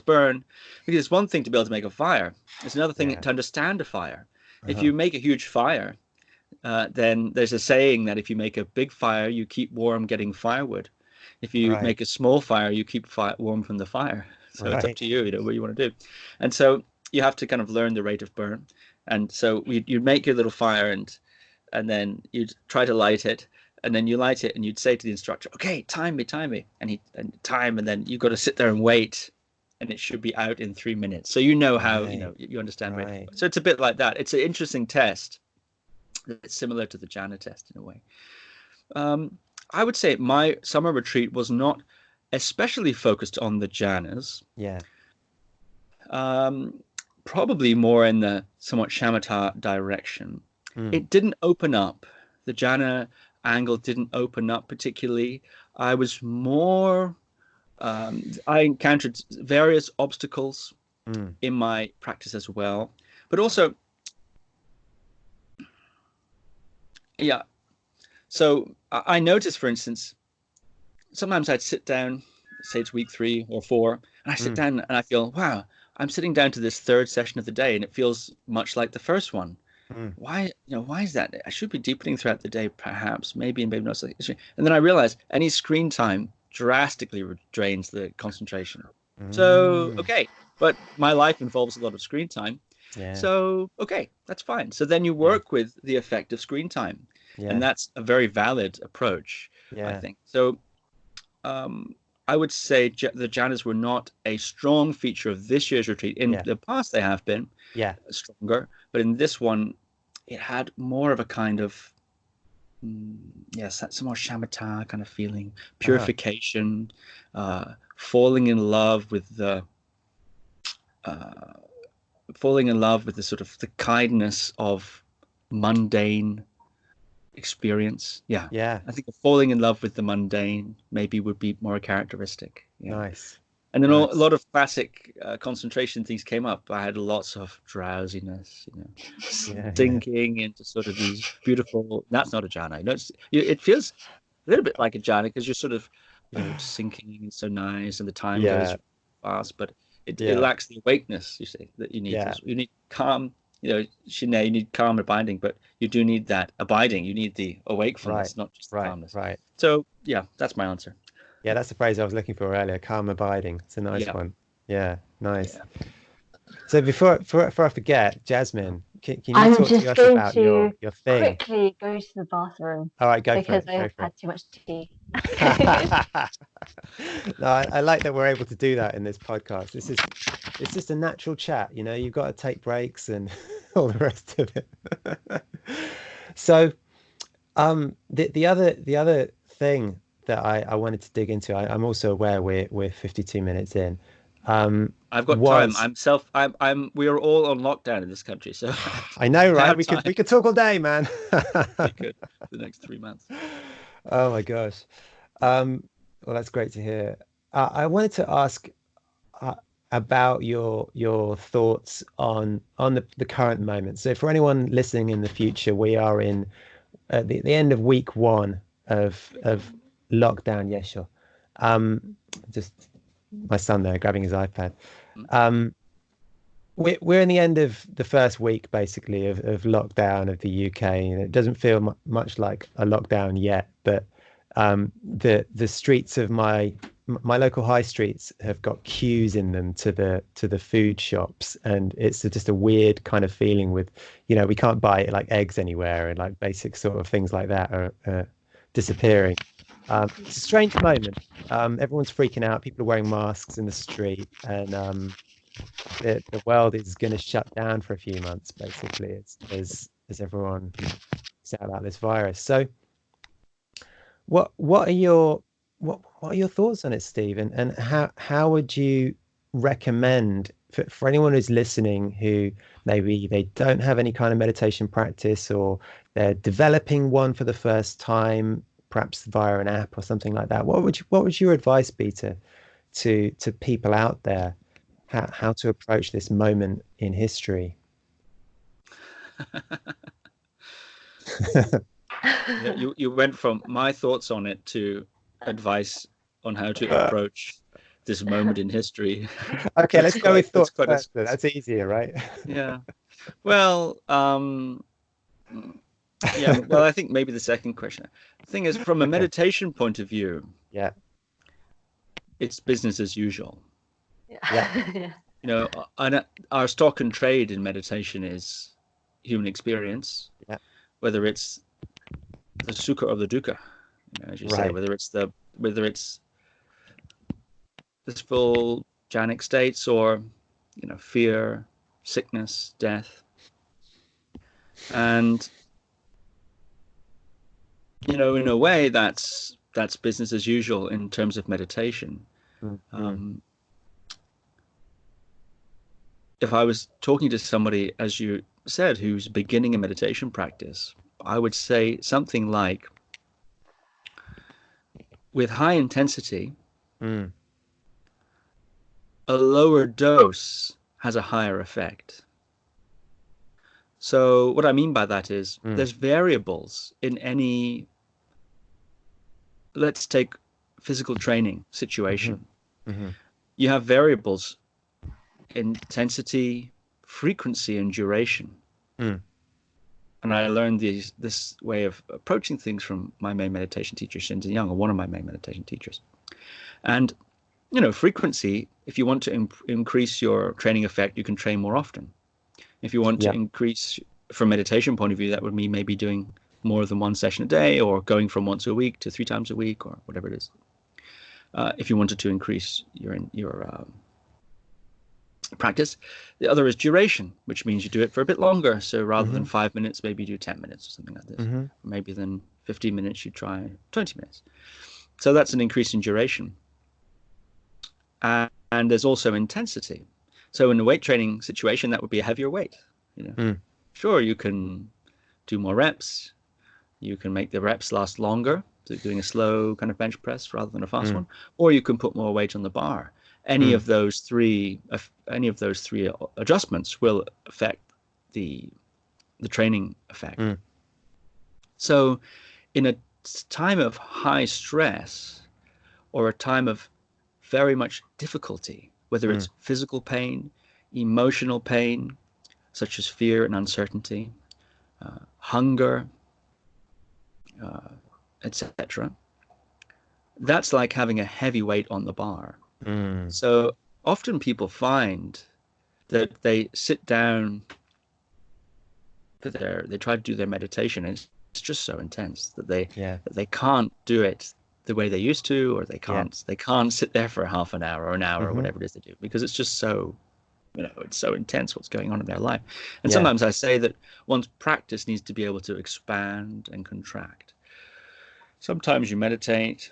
burn, because it's one thing to be able to make a fire; it's another thing to understand a fire. If you make a huge fire, then there's a saying that if you make a big fire, you keep warm getting firewood. If you make a small fire, you keep warm from the fire. So it's up to you, what you want to do. And so you have to kind of learn the rate of burn. And so you'd make your little fire, and then you'd try to light it, and then you light it, and you'd say to the instructor, okay, time me. And then you've got to sit there and wait, and it should be out in 3 minutes. So how, you understand. Right. So it's a bit like that. It's an interesting test. It's similar to the jhana test in a way. I would say my summer retreat was not especially focused on the jhanas. Probably more in the somewhat shamatha direction. It didn't open up. The jhana angle didn't open up particularly. I was more, I encountered various obstacles in my practice as well, but also, yeah. So I noticed, for instance, sometimes I'd sit down, say it's week 3 or 4, and I sit down and I feel, wow, I'm sitting down to this third session of the day, and it feels much like the first one. Why is that? I should be deepening throughout the day, perhaps, maybe not. And then I realized any screen time drastically drains the concentration. So, okay, but my life involves a lot of screen time. Yeah. So, okay, that's fine. So then you work with the effect of screen time. Yeah. And that's a very valid approach, I think. So I would say the jhanas were not a strong feature of this year's retreat. In the past, they have been stronger. But in this one, it had more of a kind of, some more shamatha kind of feeling, purification, falling in love with the sort of the kindness of mundane experience. I think falling in love with the mundane maybe would be more characteristic. Nice. And then a lot of classic concentration things came up. I had lots of drowsiness, sinking into sort of these beautiful. That's not a jhana. It feels a little bit like a jhana because you're sort of sinking. It's so nice, and the time goes fast, but it lacks the awakeness. You see that you need. You need calm. Shine, you need calm abiding, but you do need that abiding. You need the awakefulness, not just the calmness. Right. So that's my answer. Yeah, that's the phrase I was looking for earlier. Calm abiding. It's a nice one. Yeah, nice. Yeah. So before I forget, Jasmine, can you talk to us about your thing? Quickly go to the bathroom. All right, go for it. Because I've had too much tea. No, I like that we're able to do that in this podcast. It's just a natural chat. You've got to take breaks and all the rest of it. So, the other thing that I wanted to dig into, I'm also aware we're 52 minutes in. I've got time. We are all on lockdown in this country, so I know, right? We could talk all day, man. We could the next 3 months. Oh my gosh. Well, that's great to hear. I wanted to ask about your thoughts on the current moment. So for anyone listening in the future, we are in the end of week 1 of lockdown. Yes, sure. Just my son there grabbing his iPad. We're in the end of the first week, basically, of lockdown of the UK, and it doesn't feel much like a lockdown yet. But the streets of my local high streets have got queues in them to the food shops, and it's just a weird kind of feeling with, we can't buy like eggs anywhere, and like basic sort of things like that are disappearing. It's a strange moment. Everyone's freaking out. People are wearing masks in the street, and the world is going to shut down for a few months, basically, as everyone finds out about this virus. So, what are your thoughts on it, Steve? And how would you recommend for anyone who's listening who maybe they don't have any kind of meditation practice, or they're developing one for the first time, perhaps via an app or something like that? What would your advice be to people out there, how to approach this moment in history? You went from my thoughts on it to advice on how to approach this moment in history. Okay, let's go with thoughts first. That's easier, right? Yeah. Well, well, I think maybe the second question. The thing is, from a meditation point of view, it's business as usual. Yeah. And our stock and trade in meditation is human experience, whether it's the sukha or the dukkha, as you say, whether it's blissful jhanic states or fear, sickness, death, and in a way that's business as usual in terms of meditation. If I was talking to somebody, as you said, who's beginning a meditation practice, I would say something like, with high intensity, Mm. a lower dose has a higher effect. So what I mean by that is there's variables in any, let's take physical training situation. Mm-hmm. You have variables, intensity, frequency, and duration. Mm. And I learned this way of approaching things from my main meditation teacher, Shinzen Young, or one of my main meditation teachers. And, frequency, if you want to increase your training effect, you can train more often. If you want to increase, from a meditation point of view, that would mean maybe doing more than one session a day, or going from once a week to 3 times a week, or whatever it is. If you wanted to increase your practice. The other is duration, which means you do it for a bit longer. So rather than 5 minutes, maybe you do 10 minutes or something like this. Or maybe then 15 minutes, you try 20 minutes. So that's an increase in duration. And there's also intensity. So in a weight training situation, that would be a heavier weight. Sure, you can do more reps. You can make the reps last longer, so doing a slow kind of bench press rather than a fast one, or you can put more weight on the bar. Any of those three adjustments will affect the training effect. So in a time of high stress, or a time of very much difficulty, whether it's physical pain, emotional pain, such as fear and uncertainty, hunger, etc., that's like having a heavy weight on the bar. So often people find that they sit down, they try to do their meditation, and it's just so intense that they can't do it the way they used to, or they can't sit there for half an hour or an hour or whatever it is they do, because it's just so, it's so intense what's going on in their life. And sometimes I say that one's practice needs to be able to expand and contract. Sometimes you meditate,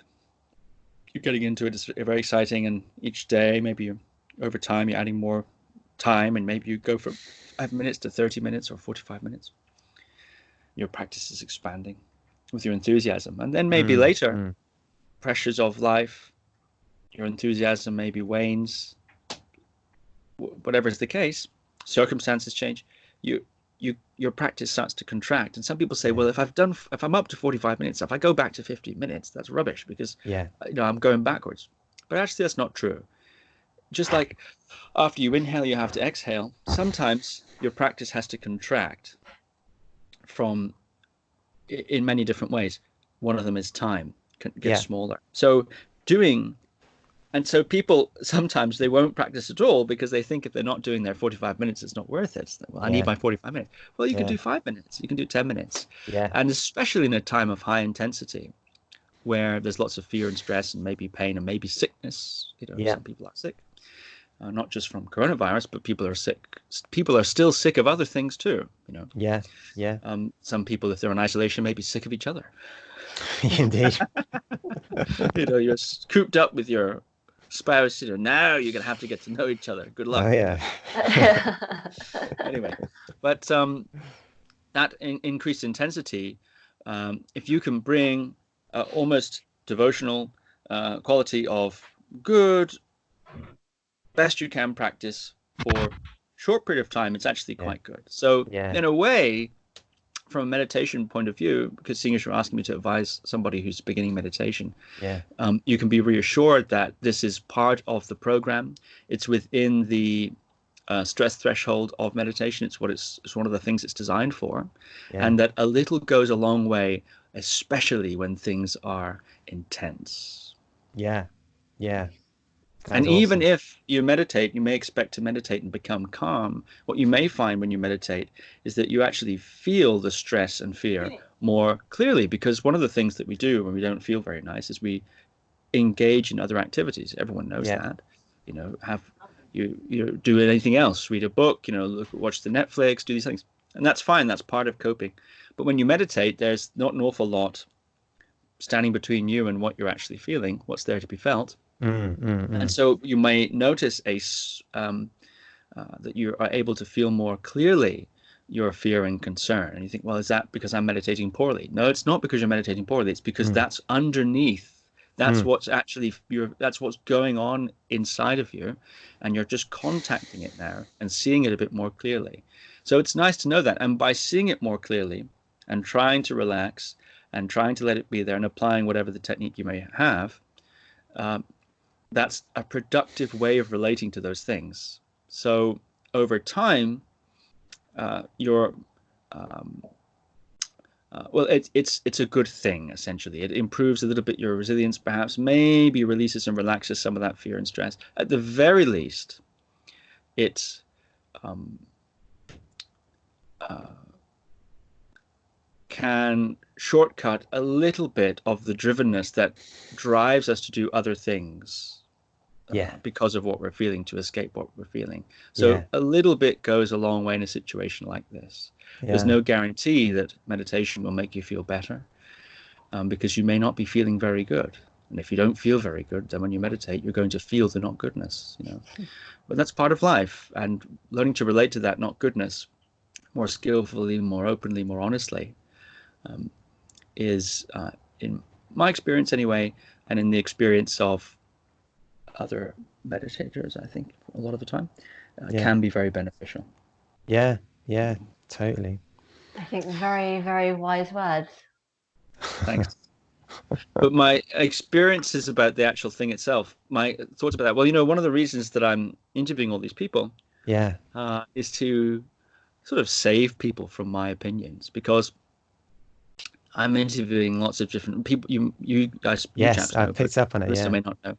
you're getting into it, it's very exciting, and each day, maybe over time, you're adding more time, and maybe you go from 5 minutes to 30 minutes or 45 minutes. Your practice is expanding with your enthusiasm. And then maybe later, pressures of life, your enthusiasm maybe wanes, whatever is the case, circumstances change, your practice starts to contract. And some people say, well, if I'm up to 45 minutes, if I go back to 50 minutes, that's rubbish, because I'm going backwards. But actually, that's not true. Just like after you inhale, you have to exhale. Sometimes your practice has to contract in many different ways. One of them is time can get smaller. And so people, sometimes they won't practice at all because they think if they're not doing their 45 minutes, it's not worth it. Well, I need my 45 minutes. Well, you can do 5 minutes. You can do 10 minutes. And especially in a time of high intensity, where there's lots of fear and stress and maybe pain and maybe sickness. Some people are sick, not just from coronavirus, but people are sick. People are still sick of other things too. Some people, if they're in isolation, may be sick of each other. Indeed. You're cooped up with your spouse. Now you're gonna have to get to know each other. Good luck. Oh yeah. Anyway, but that increased intensity, if you can bring almost devotional quality of good, best you can practice for a short period of time, it's actually quite good. So in a way, from a meditation point of view, because seeing as you're asking me to advise somebody who's beginning meditation, you can be reassured that this is part of the program. It's within the stress threshold of meditation. It's one of the things it's designed for, and that a little goes a long way, especially when things are intense. And even if you meditate, you may expect to meditate and become calm. What you may find when you meditate is that you actually feel the stress and fear more clearly, because one of the things that we do when we don't feel very nice is we engage in other activities. Everyone knows that. You do anything else, read a book, watch the Netflix, do these things. And that's fine. That's part of coping. But when you meditate, there's not an awful lot standing between you and what you're actually feeling, what's there to be felt. And so you may notice that you are able to feel more clearly your fear and concern. And you think, well, is that because I'm meditating poorly? No, it's not because you're meditating poorly. It's because that's underneath That's what's actually that's what's going on inside of you, and you're just contacting it now and seeing it a bit more clearly. So it's nice to know that, and by seeing it more clearly and trying to relax and trying to let it be there and applying whatever the technique you may have, that's a productive way of relating to those things. So over time, it's a good thing, essentially. It improves a little bit your resilience, perhaps, maybe releases and relaxes some of that fear and stress. At the very least, it can shortcut a little bit of the drivenness that drives us to do other things. Because of what we're feeling, to escape what we're feeling. So a little bit goes a long way in a situation like this. There's no guarantee that meditation will make you feel better, because you may not be feeling very good. And if you don't feel very good, then when you meditate, you're going to feel the not goodness, But that's part of life, and learning to relate to that not goodness more skillfully, more openly, more honestly, is, in my experience anyway, and in the experience of other meditators, I think a lot of the time, can be very beneficial. Yeah, totally. I think very, very wise words. Thanks. But my experiences about the actual thing itself, my thoughts about that, well, one of the reasons that I'm interviewing all these people is to sort of save people from my opinions, because I'm interviewing lots of different people. You guys, yes, I picked up on it. I may not know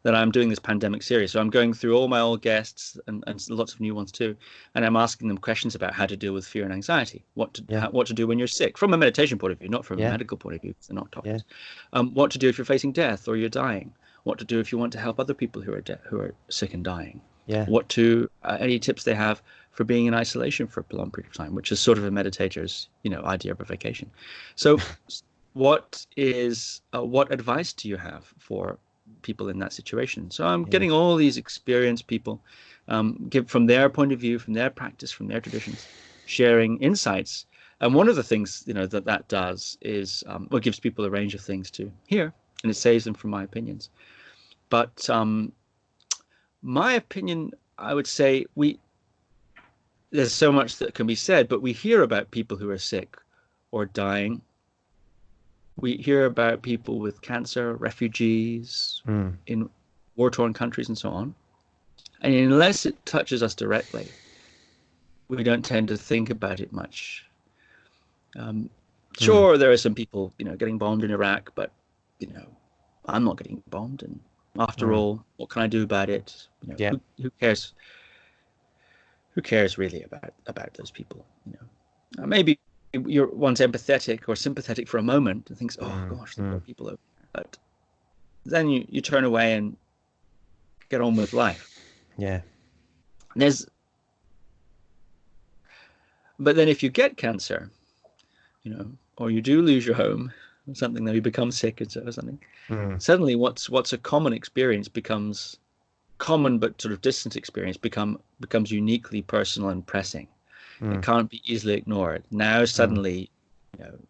that I'm doing this pandemic series. So I'm going through all my old guests and lots of new ones too, and I'm asking them questions about how to deal with fear and anxiety, what to do when you're sick, from a meditation point of view, not from a medical point of view, because they're not doctors. What to do if you're facing death or you're dying. What to do if you want to help other people who are sick and dying. What to any tips they have for being in isolation for a long period of time, which is sort of a meditator's idea of a vacation. So what advice do you have for people in that situation? So I'm getting all these experienced people, give from their point of view, from their practice, from their traditions, sharing insights. And one of the things that does is it gives people a range of things to hear, and it saves them from my opinions. But my opinion, I would say, there's so much that can be said, but we hear about people who are sick or dying. We hear about people with cancer, refugees in war-torn countries and so on. And unless it touches us directly, we don't tend to think about it much. Sure, there are some people, getting bombed in Iraq, but, I'm not getting bombed. And after all, what can I do about it? Who cares? Who cares really about those people? Maybe you're once empathetic or sympathetic for a moment and thinks, oh gosh, there are people over there. But then you turn away and get on with life. But then if you get cancer, or you do lose your home or something, then you become sick or something, suddenly what's a common experience becomes common, but sort of distant experience becomes uniquely personal and pressing. It can't be easily ignored. Now suddenly,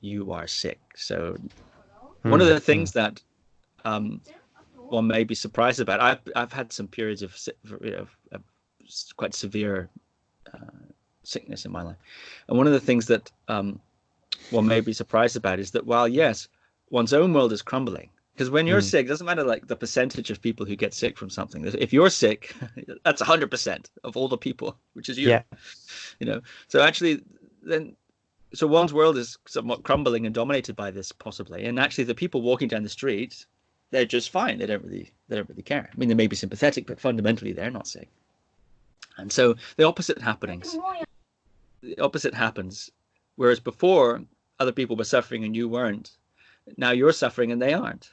you are sick. So one of the things that one may be surprised about, I've had some periods of quite severe sickness in my life, and one of the things that one may be surprised about is that while yes, one's own world is crumbling. Because when you're sick, it doesn't matter like the percentage of people who get sick from something. If you're sick, that's 100% of all the people, which is you. So actually, so one's world is somewhat crumbling and dominated by this, possibly. And actually, the people walking down the street, they're just fine. They don't really care. I mean, they may be sympathetic, but fundamentally, they're not sick. And so the opposite happens. Whereas before, other people were suffering and you weren't. Now you're suffering and they aren't.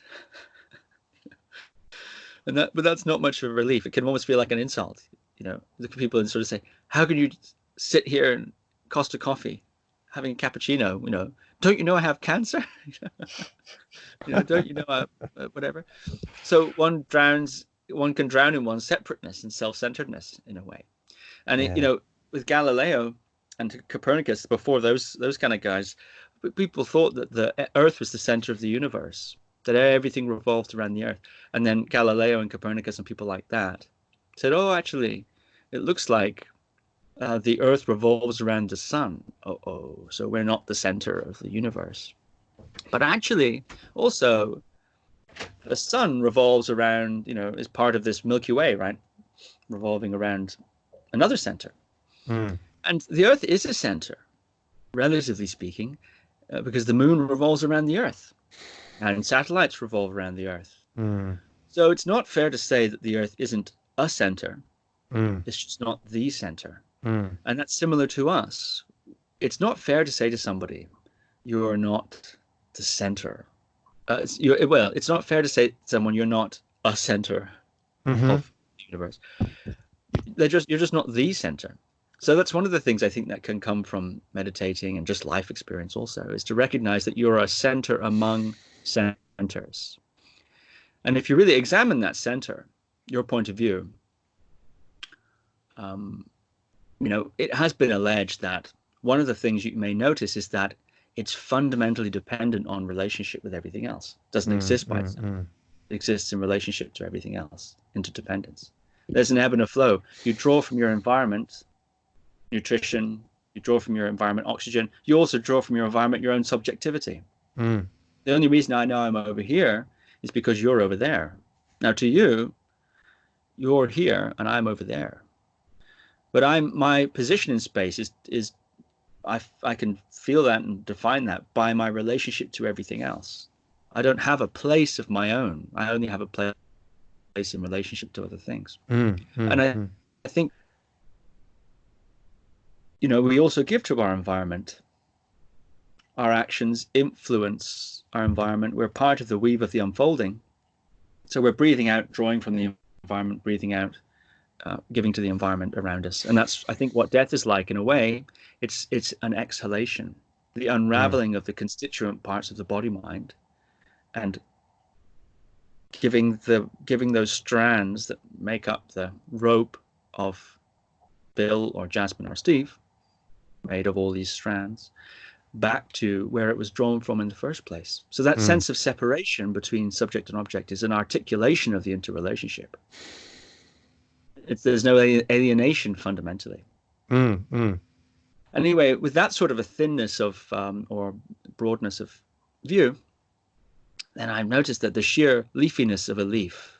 But that's not much of a relief. It can almost feel like an insult. The people sort of say, how can you sit here in Costa Coffee having a cappuccino? Don't you know I have cancer? Don't you know whatever? So one can drown in one's separateness and self-centeredness in a way. And with Galileo and Copernicus, before those kind of guys, people thought that the Earth was the center of the universe, that everything revolved around the Earth. And then Galileo and Copernicus and people like that said, oh, actually, it looks like the Earth revolves around the sun. So we're not the center of the universe. But actually, also, the sun revolves around, is part of this Milky Way, right? Revolving around another center. And the Earth is a center, relatively speaking, because the moon revolves around the Earth and satellites revolve around the Earth. So it's not fair to say that the Earth isn't a center. It's just not the center. And that's similar to us. It's not fair to say to somebody, you're not the center. It's not fair to say to someone, you're not a center of the universe. You're just not the center. So that's one of the things I think that can come from meditating and just life experience also, is to recognize that you're a center among centers. And if you really examine that center, your point of view, it has been alleged that one of the things you may notice is that it's fundamentally dependent on relationship with everything else. It doesn't exist by itself. It exists in relationship to everything else, interdependence. There's an ebb and a flow. You draw from your environment nutrition, you draw from your environment oxygen, you also draw from your environment your own subjectivity. The only reason I know I'm over here is because you're over there. Now to you, you're here and I'm over there. But my position in space is I can feel that and define that by my relationship to everything else. I don't have a place of my own. I only have a place in relationship to other things. And I think, we also give to our environment. Our actions influence our environment. We're part of the weave of the unfolding. So we're breathing out, drawing from the environment, breathing out, giving to the environment around us. And that's, I think, what death is like in a way. It's an exhalation, the unraveling of the constituent parts of the body mind, and giving those strands that make up the rope of Bill or Jasmine or Steve, made of all these strands, back to where it was drawn from in the first place. So that sense of separation between subject and object is an articulation of the interrelationship. There's no alienation fundamentally. Anyway, with that sort of a thinness of or broadness of view, then I've noticed that the sheer leafiness of a leaf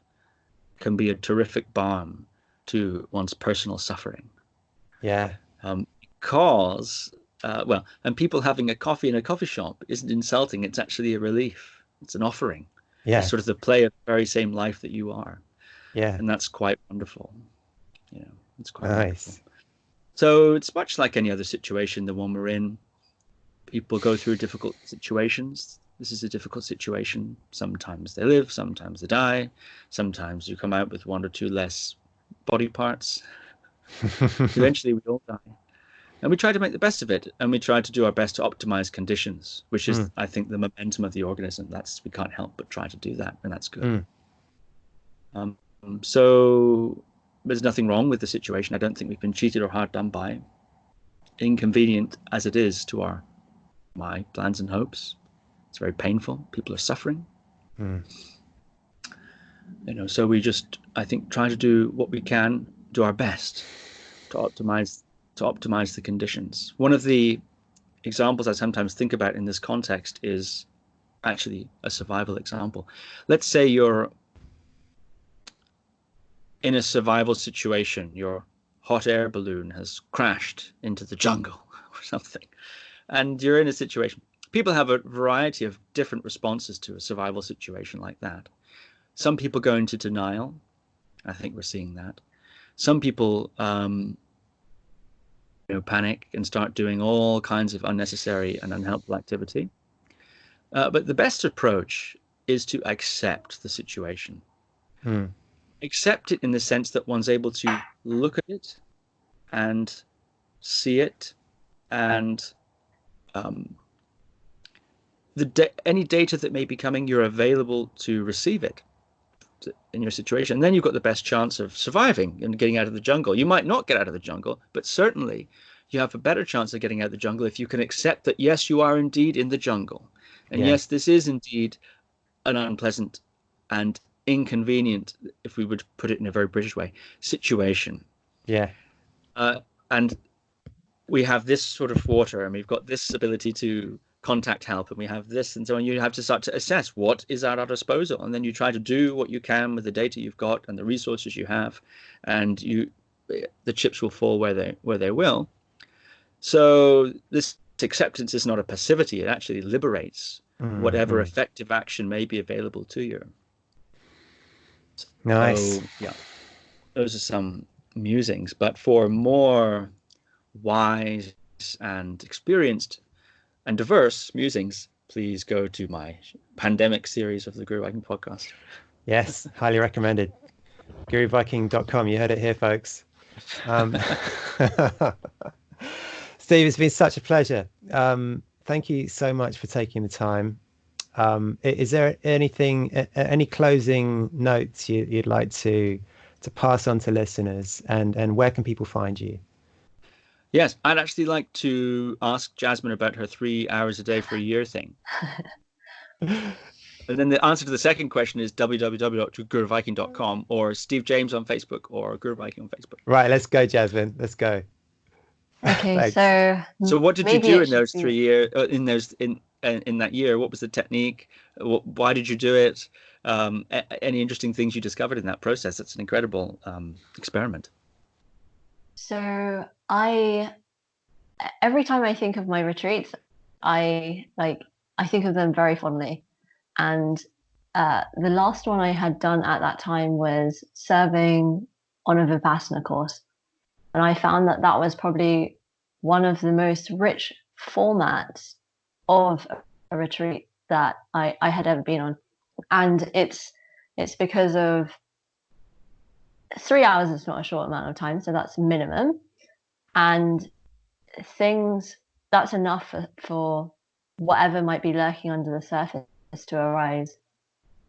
can be a terrific balm to one's personal suffering. Yeah. Because, and people having a coffee in a coffee shop isn't insulting. It's actually a relief. It's an offering. Yeah. It's sort of the play of the very same life that you are. Yeah. And that's quite wonderful. It's quite nice. wonderful. So it's much like any other situation, the one we're in. People go through difficult situations. This is a difficult situation. Sometimes they live, sometimes they die. Sometimes you come out with one or two less body parts. Eventually we all die. And we try to make the best of it. And we try to do our best to optimize conditions, which is, I think, the momentum of the organism. We can't help but try to do that. And that's good. So there's nothing wrong with the situation. I don't think we've been cheated or hard done by. Inconvenient as it is to my plans and hopes. It's very painful. People are suffering. So we just, I think, try to do what we can, do our best to optimize the conditions. One of the examples I sometimes think about in this context is actually a survival example. Let's say you're in a survival situation. Your hot air balloon has crashed into the jungle or something, and you're in a situation. People have a variety of different responses to a survival situation like that. Some people go into denial. I think we're seeing that. Some people panic and start doing all kinds of unnecessary and unhelpful activity. But the best approach is to accept the situation. Accept it in the sense that one's able to look at it and see it, and any data that may be coming, you're available to receive it in your situation. And then you've got the best chance of surviving and getting out of the jungle. You might not get out of the jungle, but certainly you have a better chance of getting out of the jungle if you can accept that, yes, you are indeed in the jungle. And yes, this is indeed an unpleasant and inconvenient, if we would put it in a very British way, situation. Yeah. And we have this sort of water, and we've got this ability to contact help, and we have this and so on. You have to start to assess what is at our disposal, and then you try to do what you can with the data you've got and the resources you have, and the chips will fall where they will. So this acceptance is not a passivity; it actually liberates whatever effective action may be available to you. Nice. So, yeah, those are some musings. But for more wise and experienced and diverse musings, please go to my pandemic series of the Guru Viking podcast. Yes, highly recommended. GuruViking.com. You heard it here, folks. Steve, it's been such a pleasure. Thank you so much for taking the time. Is there any closing notes you'd like to pass on to listeners, and where can people find you? Yes, I'd actually like to ask Jasmine about her 3 hours a day for a year thing. And then the answer to the second question is www.guruviking.com, or Steve James on Facebook, or Guru Viking on Facebook. Right, let's go, Jasmine. Let's go. Okay, so what did you do in those 3 years? In that year, what was the technique? Why did you do it? Any interesting things you discovered in that process? It's an incredible experiment. So every time I think of my retreats, I think of them very fondly. And the last one I had done at that time was serving on a Vipassana course. And I found that was probably one of the most rich formats of a retreat that I had ever been on. And it's because of 3 hours is not a short amount of time, so that's minimum. And that's enough for whatever might be lurking under the surface to arise.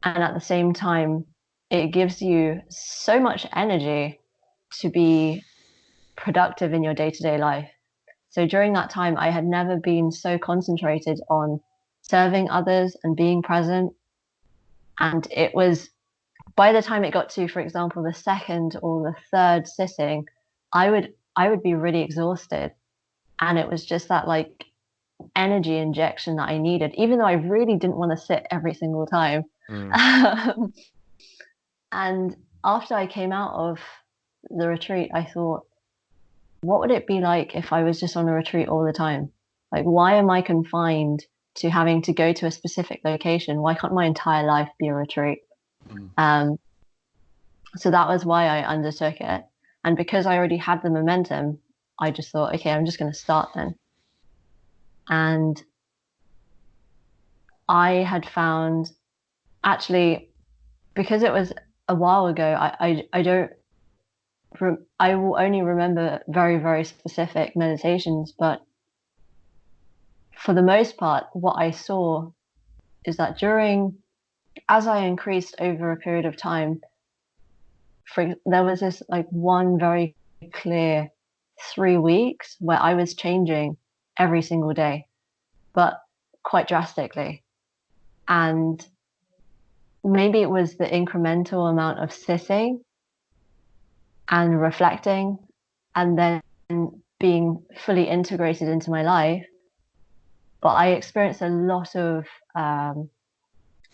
And at the same time, it gives you so much energy to be productive in your day-to-day life. So during that time, I had never been so concentrated on serving others and being present. And it was, by the time it got to, for example, the second or the third sitting, I would be really exhausted. And it was just that like energy injection that I needed, even though I really didn't want to sit every single time. And after I came out of the retreat, I thought, what would it be like if I was just on a retreat all the time? Like, why am I confined to having to go to a specific location? Why can't my entire life be a retreat? So that was why I undertook it. And because I already had the momentum, I just thought, okay, I'm just going to start then. And I had found, actually, because it was a while ago, I will only remember very, very specific meditations, but for the most part, what I saw is that as I increased over a period of time, there was this like one very clear 3 weeks where I was changing every single day, but quite drastically. And maybe it was the incremental amount of sitting and reflecting and then being fully integrated into my life. But I experienced a lot of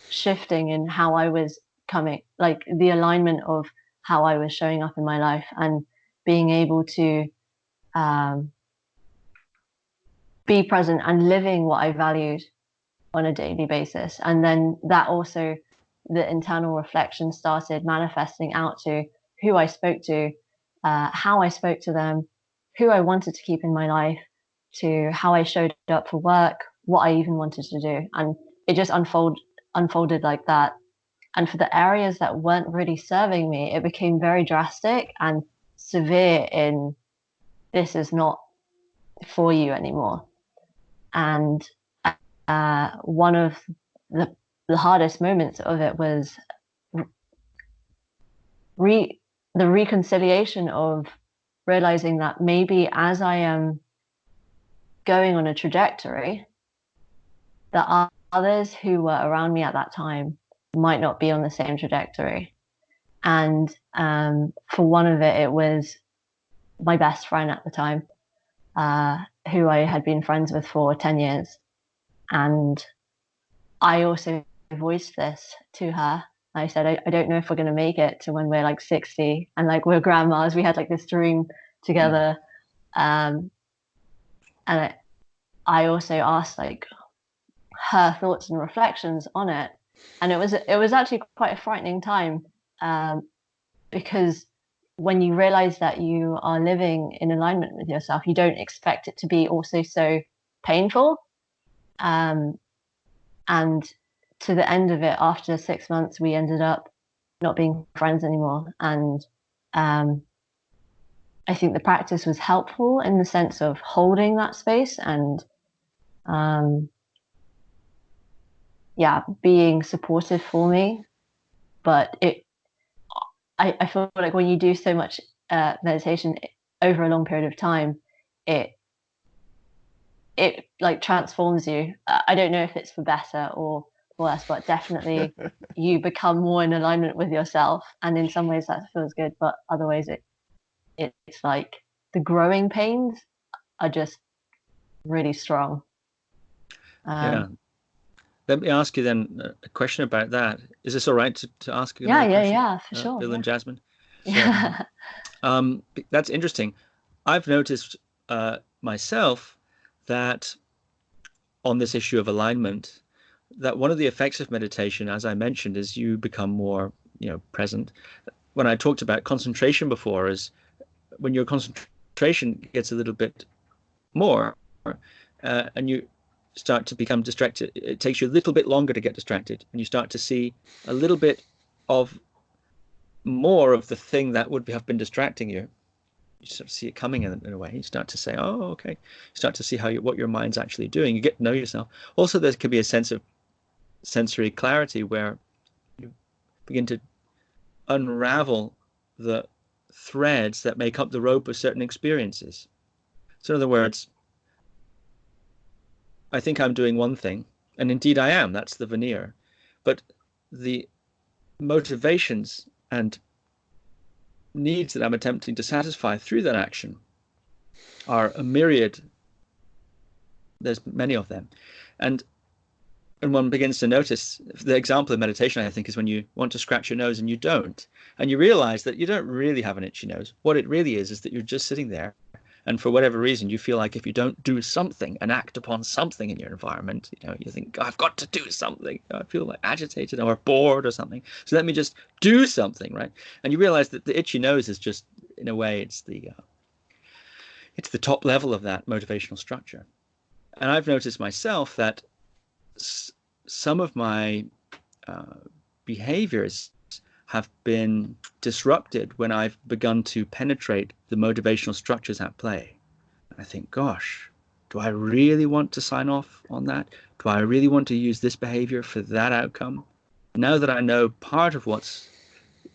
shifting in how I was coming, like the alignment of how I was showing up in my life and being able to be present and living what I valued on a daily basis. And then that also, the internal reflection started manifesting out to who I spoke to, how I spoke to them, who I wanted to keep in my life, to how I showed up for work, what I even wanted to do. And it just unfolded like that. And for the areas that weren't really serving me, it became very drastic and severe in, this is not for you anymore. And one of the hardest moments of it was the reconciliation of realizing that maybe as I am going on a trajectory, that others who were around me at that time might not be on the same trajectory. And for one of it was my best friend at the time, who I had been friends with for 10 years. And I also voiced this to her. I said, I don't know if we're going to make it to when we're like 60 and like we're grandmas. We had like this dream together. And I also asked like her thoughts and reflections on it. And it was actually quite a frightening time, because when you realize that you are living in alignment with yourself, you don't expect it to be also so painful. And to the end of it, after 6 months, we ended up not being friends anymore. And I think the practice was helpful in the sense of holding that space and being supportive for me. But I feel like when you do so much meditation over a long period of time, it like transforms you. I don't know if it's for better or worse, but definitely you become more in alignment with yourself. And in some ways that feels good, but other ways it's like the growing pains are just really strong. Let me ask you then a question about that. Is this all right to ask you? Yeah, for sure. Bill and Jasmine. Yeah. That's interesting. I've noticed myself that on this issue of alignment, that one of the effects of meditation, as I mentioned, is you become more, present. When I talked about concentration before, is when your concentration gets a little bit more, and you start to become distracted, it takes you a little bit longer to get distracted, and you start to see a little bit of more of the thing that would have been distracting you. You sort of see it coming in a way. You start to say, oh, okay. You start to see what your mind's actually doing. You get to know yourself. Also, there could be a sense of sensory clarity where you begin to unravel the threads that make up the rope of certain experiences. So in other words, I think I'm doing one thing, and indeed I am. That's the veneer. But the motivations and needs that I'm attempting to satisfy through that action are a myriad. There's many of them. And one begins to notice, the example of meditation, I think, is when you want to scratch your nose and you don't. And you realize that you don't really have an itchy nose. What it really is that you're just sitting there. And for whatever reason, you feel like if you don't do something and act upon something in your environment, you think, I've got to do something. I feel like agitated or bored or something. So let me just do something, right? And you realize that the itchy nose is just, in a way, it's the top level of that motivational structure. And I've noticed myself that some of my behaviors have been disrupted when I've begun to penetrate the motivational structures at play. And I think, gosh, do I really want to sign off on that? Do I really want to use this behavior for that outcome? Now that I know part of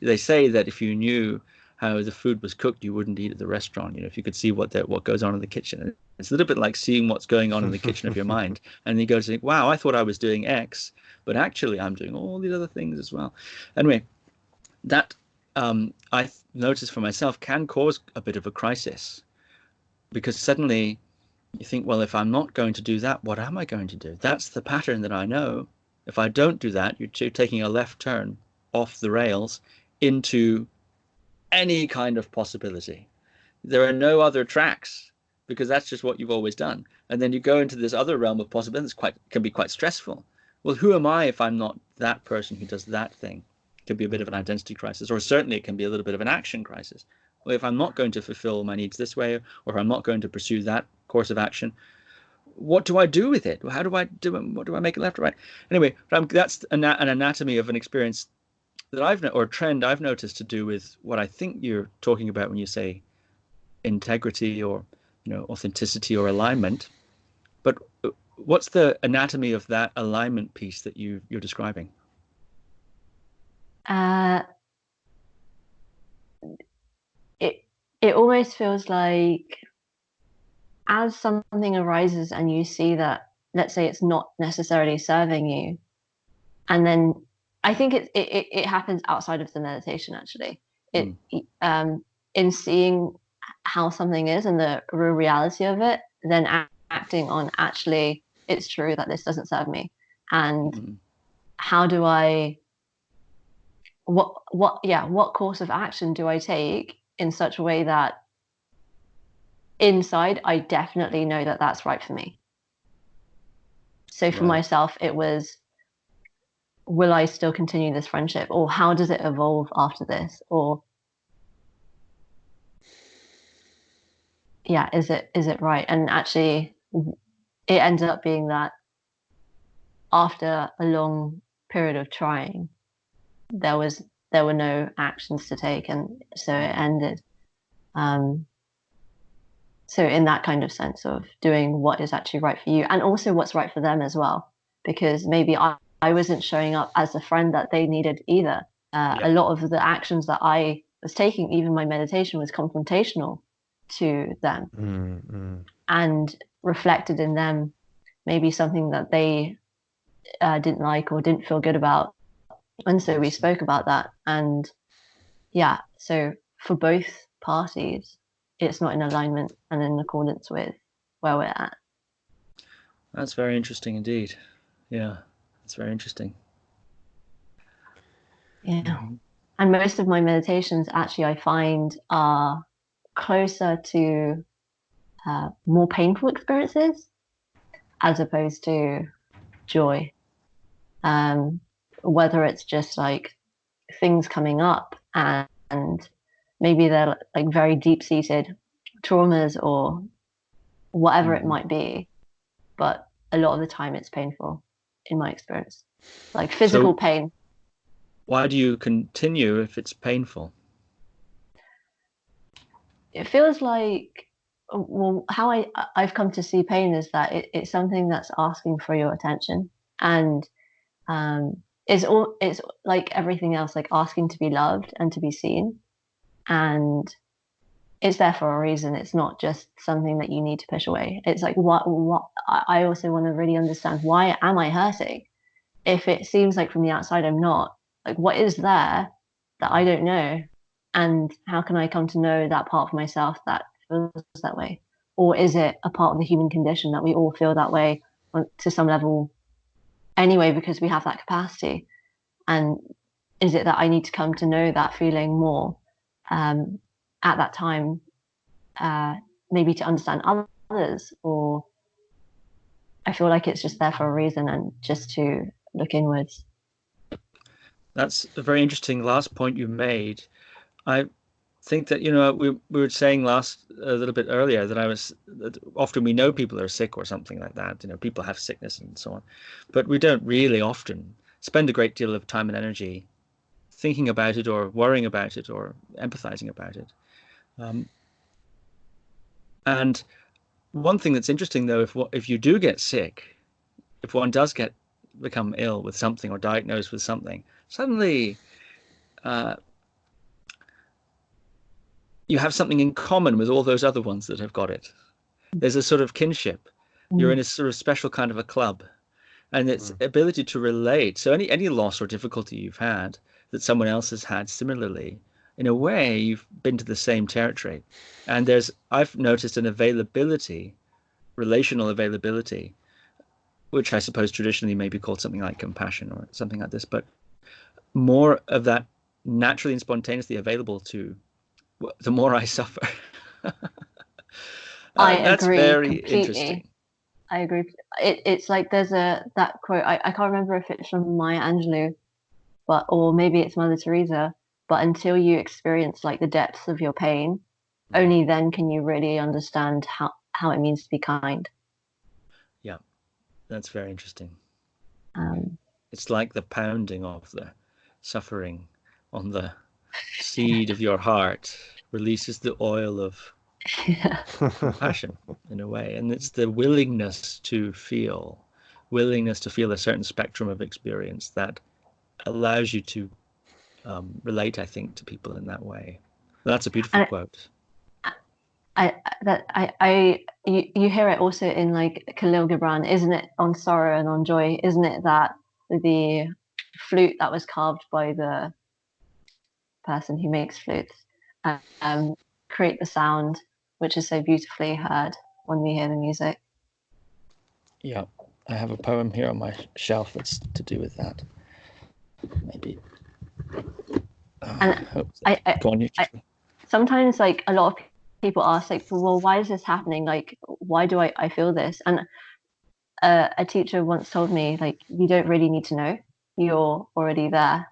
they say that if you knew how the food was cooked, you wouldn't eat at the restaurant. If you could see what goes on in the kitchen. It's a little bit like seeing what's going on in the kitchen of your mind. And you go to think, wow, I thought I was doing X, but actually I'm doing all these other things as well. Anyway, that I noticed for myself can cause a bit of a crisis, because suddenly you think, well, if I'm not going to do that, what am I going to do? That's the pattern that I know. If I don't do that, you're taking a left turn off the rails into any kind of possibility. There are no other tracks, because that's just what you've always done. And then you go into this other realm of possibilities, can be quite stressful. Well, who am I if I'm not that person who does that thing? It can be a bit of an identity crisis, or certainly it can be a little bit of an action crisis. Well, if I'm not going to fulfill my needs this way, or if I'm not going to pursue that course of action, what do I do with it? How do I do it? What do I make it left or right? Anyway, that's an anatomy of an experience that or a trend I've noticed to do with what I think you're talking about when you say integrity or authenticity or alignment. But what's the anatomy of that alignment piece that you're describing? It almost feels like as something arises and you see that, let's say it's not necessarily serving you, and then I think it happens outside of the meditation. Actually, in seeing how something is and the real reality of it, then acting on actually it's true that this doesn't serve me, and how do I what course of action do I take in such a way that inside I definitely know that that's right for me. So for myself, it was, will I still continue this friendship, or how does it evolve after this, or is it right? And actually it ended up being that after a long period of trying, there were no actions to take, and so it ended. So in that kind of sense of doing what is actually right for you, and also what's right for them as well, because maybe I wasn't showing up as the friend that they needed either. A lot of the actions that I was taking, even my meditation, was confrontational to them and reflected in them maybe something that they didn't like or didn't feel good about. And so we spoke about that. And so for both parties, it's not in alignment and in accordance with where we're at. That's very interesting indeed. Yeah, that's very interesting. Yeah. And most of my meditations, actually, I find are closer to more painful experiences as opposed to joy. Whether it's just like things coming up and maybe they're like very deep-seated traumas or whatever it might be, but a lot of the time it's painful in my experience, like physical pain. Why do you continue if it's painful? It feels like, well, how I've come to see pain is that it's something that's asking for your attention, and it's like everything else, like asking to be loved and to be seen, and it's there for a reason. It's not just something that you need to push away. It's like what I also want to really understand, why am I hurting? If it seems like from the outside I'm not, like what is there that I don't know? And how can I come to know that part of myself that feels that way? Or is it a part of the human condition that we all feel that way to some level anyway, because we have that capacity? And is it that I need to come to know that feeling more at that time, maybe to understand others? Or I feel like it's just there for a reason and just to look inwards. That's a very interesting last point you made. I think that, we were saying a little bit earlier that often we know people are sick or something like that. People have sickness and so on, but we don't really often spend a great deal of time and energy thinking about it or worrying about it or empathizing about it. And one thing that's interesting, though, if you do get sick, if one does become ill with something or diagnosed with something, suddenly you have something in common with all those other ones that have got it. There's a sort of kinship. You're in a sort of special kind of a club, and its ability to relate. So any loss or difficulty you've had that someone else has had similarly, in a way, you've been to the same territory. And I've noticed an availability, relational availability, which I suppose traditionally may be called something like compassion or something like this, but more of that naturally and spontaneously available to the more I suffer. I that's agree very completely. Interesting. I agree. It's like there's that quote. I can't remember if it's from Maya Angelou, or maybe it's Mother Teresa. But until you experience like the depths of your pain, only then can you really understand how it means to be kind. Yeah, that's very interesting. It's like the pounding of the suffering on the seed of your heart releases the oil of compassion in a way, and it's the willingness to feel a certain spectrum of experience that allows you to relate, I think, to people in that way. That's a beautiful quote. You hear it also in like Khalil Gibran, isn't it, on sorrow and on joy? Isn't it that the flute that was carved by the person who makes flutes create the sound, which is so beautifully heard when we hear the music. Yeah, I have a poem here on my shelf that's to do with that. Maybe. And Go on, sometimes, like, a lot of people ask, like, well, why is this happening? Like, why do I feel this? And a teacher once told me, like, you don't really need to know. You're already there.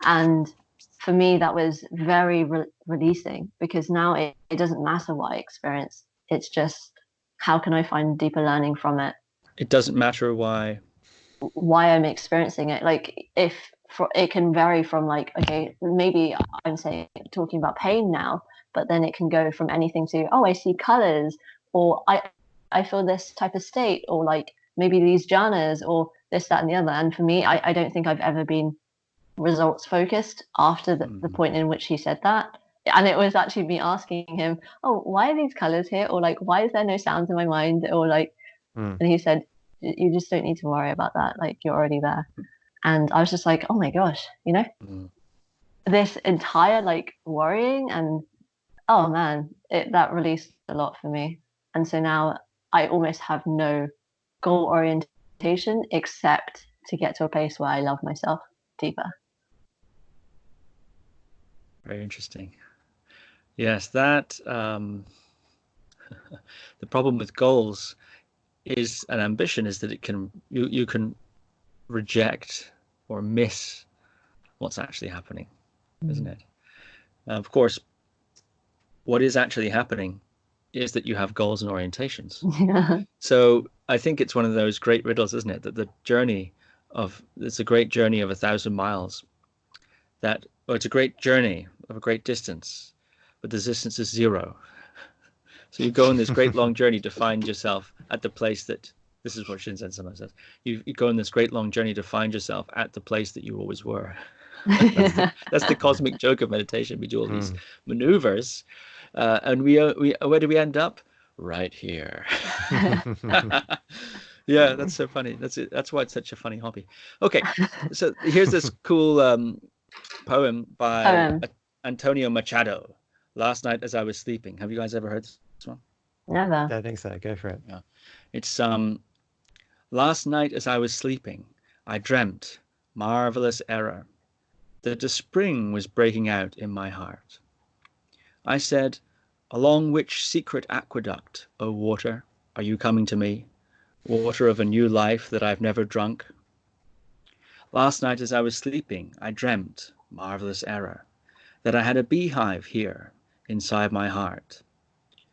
And for me, that was very releasing, because now it doesn't matter what I experience. It's just, how can I find deeper learning from it? It doesn't matter why I'm experiencing it. Like, it can vary from, like, okay, maybe I'm talking about pain now, but then it can go from anything to, oh, I see colors, or I feel this type of state, or like maybe these jhanas, or this, that, and the other. And for me, I don't think I've ever been results focused after the point in which he said that. And it was actually me asking him, oh, why are these colors here? Or like, why is there no sounds in my mind? Or like, and he said, you just don't need to worry about that. Like, you're already there. And I was just like, oh my gosh, this entire like worrying, and oh man, that released a lot for me. And so now I almost have no goal orientation except to get to a place where I love myself deeper. Very interesting. Yes, that the problem with goals is an ambition is that you can reject or miss what's actually happening, isn't it? Of course, what is actually happening is that you have goals and orientations. Yeah. So I think it's one of those great riddles, isn't it? That it's a great journey of 1,000 miles. It's a great journey of a great distance, but the distance is 0. So you go on this great long journey to find yourself at the place that, this is what Shinzen Sama says, you go on this great long journey to find yourself at the place that you always were. That's the cosmic joke of meditation. We do all these maneuvers, and we where do we end up? Right here. Yeah, that's so funny. That's it. That's why it's such a funny hobby. Okay, so here's this cool poem by Antonio Machado. Last night as I was sleeping. Have you guys ever heard this one? Never. I think so. Go for it. Yeah, it's last night as I was sleeping, I dreamt, marvelous error, that a spring was breaking out in my heart. I said, along which secret aqueduct, O water, are you coming to me, water of a new life that I've never drunk? Last night as I was sleeping, I dreamt, marvelous error, that I had a beehive here inside my heart,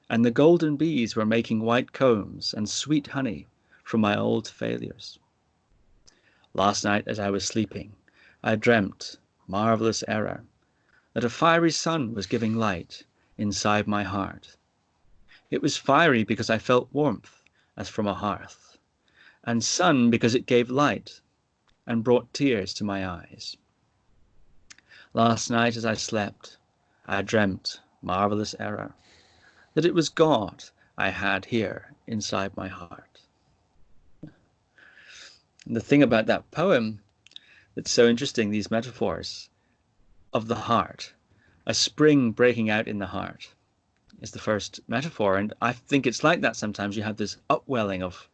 and the golden bees were making white combs and sweet honey from my old failures. Last night as I was sleeping, I dreamt, marvelous error, that a fiery sun was giving light inside my heart. It was fiery because I felt warmth as from a hearth, and sun because it gave light and brought tears to my eyes. Last night as I slept, I dreamt, marvelous error, that it was God I had here inside my heart. And the thing about that poem that's so interesting, these metaphors of the heart, a spring breaking out in the heart is the first metaphor. And I think it's like that sometimes. You have this upwelling of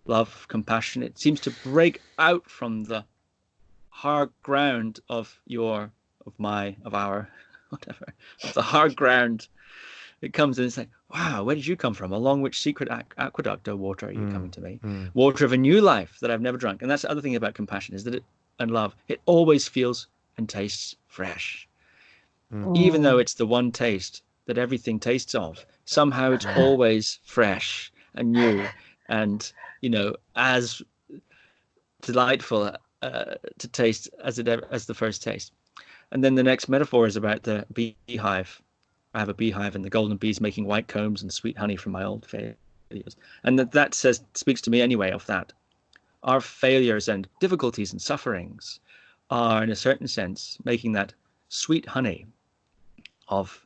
love, compassion. It seems to break out from the hard ground of our, whatever, of the hard ground. It comes and it's like, wow, where did you come from? Along which secret aqueduct, O water, are you coming to me? Water of a new life that I've never drunk. And that's the other thing about compassion, is that and love, it always feels and tastes fresh. Even though it's the one taste that everything tastes of, somehow it's always fresh and new and, as delightful to taste as the first taste. And then the next metaphor is about the beehive. I have a beehive and the golden bees making white combs and sweet honey from my old failures. And that speaks to me anyway of that. Our failures and difficulties and sufferings are, in a certain sense, making that sweet honey of,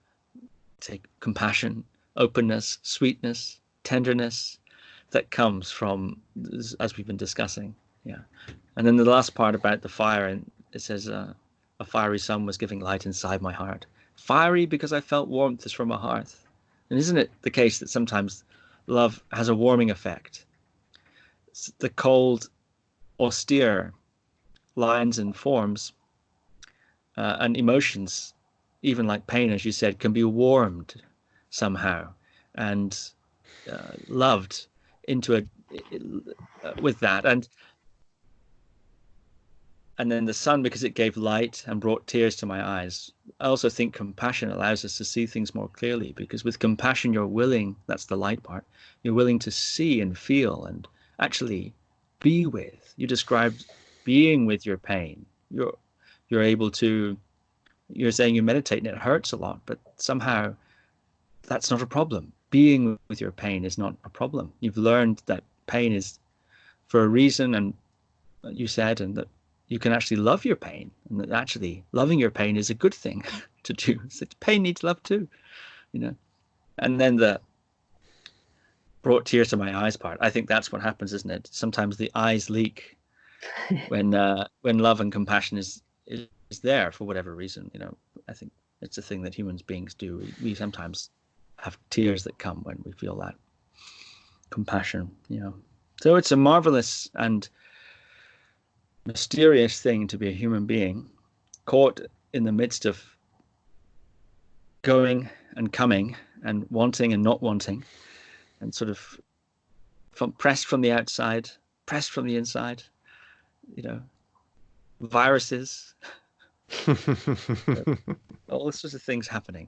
say, compassion, openness, sweetness, tenderness that comes from, as we've been discussing. Yeah. And then the last part about the fire, and it says, a fiery sun was giving light inside my heart. Fiery because I felt warmth as from a hearth. And isn't it the case that sometimes love has a warming effect? The cold, austere lines and forms and emotions, even like pain, as you said, can be warmed somehow and loved into with that. And then the sun, because it gave light and brought tears to my eyes. I also think compassion allows us to see things more clearly, because with compassion, you're willing, that's the light part, you're willing to see and feel and actually be with. You described being with your pain. You're able to, you're saying you meditate and it hurts a lot, but somehow that's not a problem. Being with your pain is not a problem. You've learned that pain is for a reason, and you said, and that you can actually love your pain, and that actually loving your pain is a good thing to do. So pain needs love too, you know. And then the brought tears to my eyes part. I think that's what happens, isn't it? Sometimes the eyes leak when love and compassion is there for whatever reason. You know, I think it's a thing that human beings do. We sometimes have tears that come when we feel that compassion. You know, so it's a marvelous and mysterious thing to be a human being, caught in the midst of going and coming and wanting and not wanting, and sort of pressed from the outside, pressed from the inside, you know, viruses, all sorts of things happening.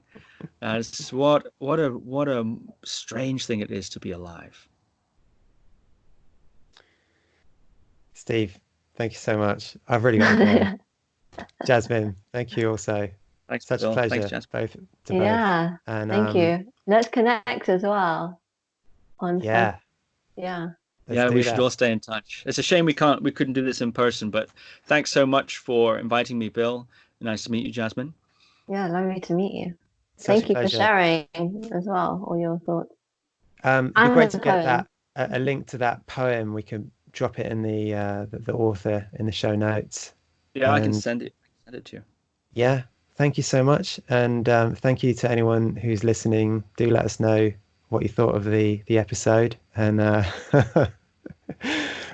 It's just what a strange thing it is to be alive. Steve, thank you so much. I've really got to go. Jasmine, thank you also. Thanks, Such Bill. a pleasure. Thanks, Jasmine. Both. Yeah, And, thank you. Let's connect as well on yeah. Yeah. We should all stay in touch. It's a shame we couldn't do this in person, but thanks so much for inviting me, Bill. Nice to meet you, Jasmine. Yeah, lovely to meet you. Such Thank you for sharing as well, all your thoughts. It'd be great to get a link to that poem. We can drop it in the author in the show notes. Yeah, I can send it to you. Yeah, thank you so much, and thank you to anyone who's listening. Do let us know what you thought of the episode, and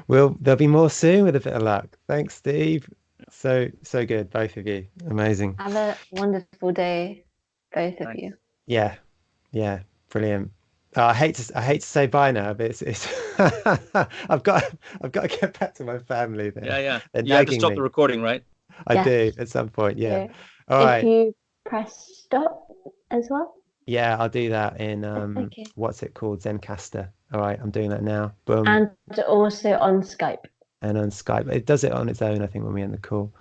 there'll be more soon with a bit of luck. Thanks, Steve. So good, both of you. Amazing. Have a wonderful day, both of you. Yeah, brilliant. I hate to say bye now, but it's I've got to get back to my family then. Yeah. You have to stop the recording, right? I do at some point. Yeah. Okay. All right. If you press stop as well. Yeah, I'll do that in what's it called, Zencaster. All right, I'm doing that now. Boom. And also on Skype. And on Skype, it does it on its own, I think, when we end the call.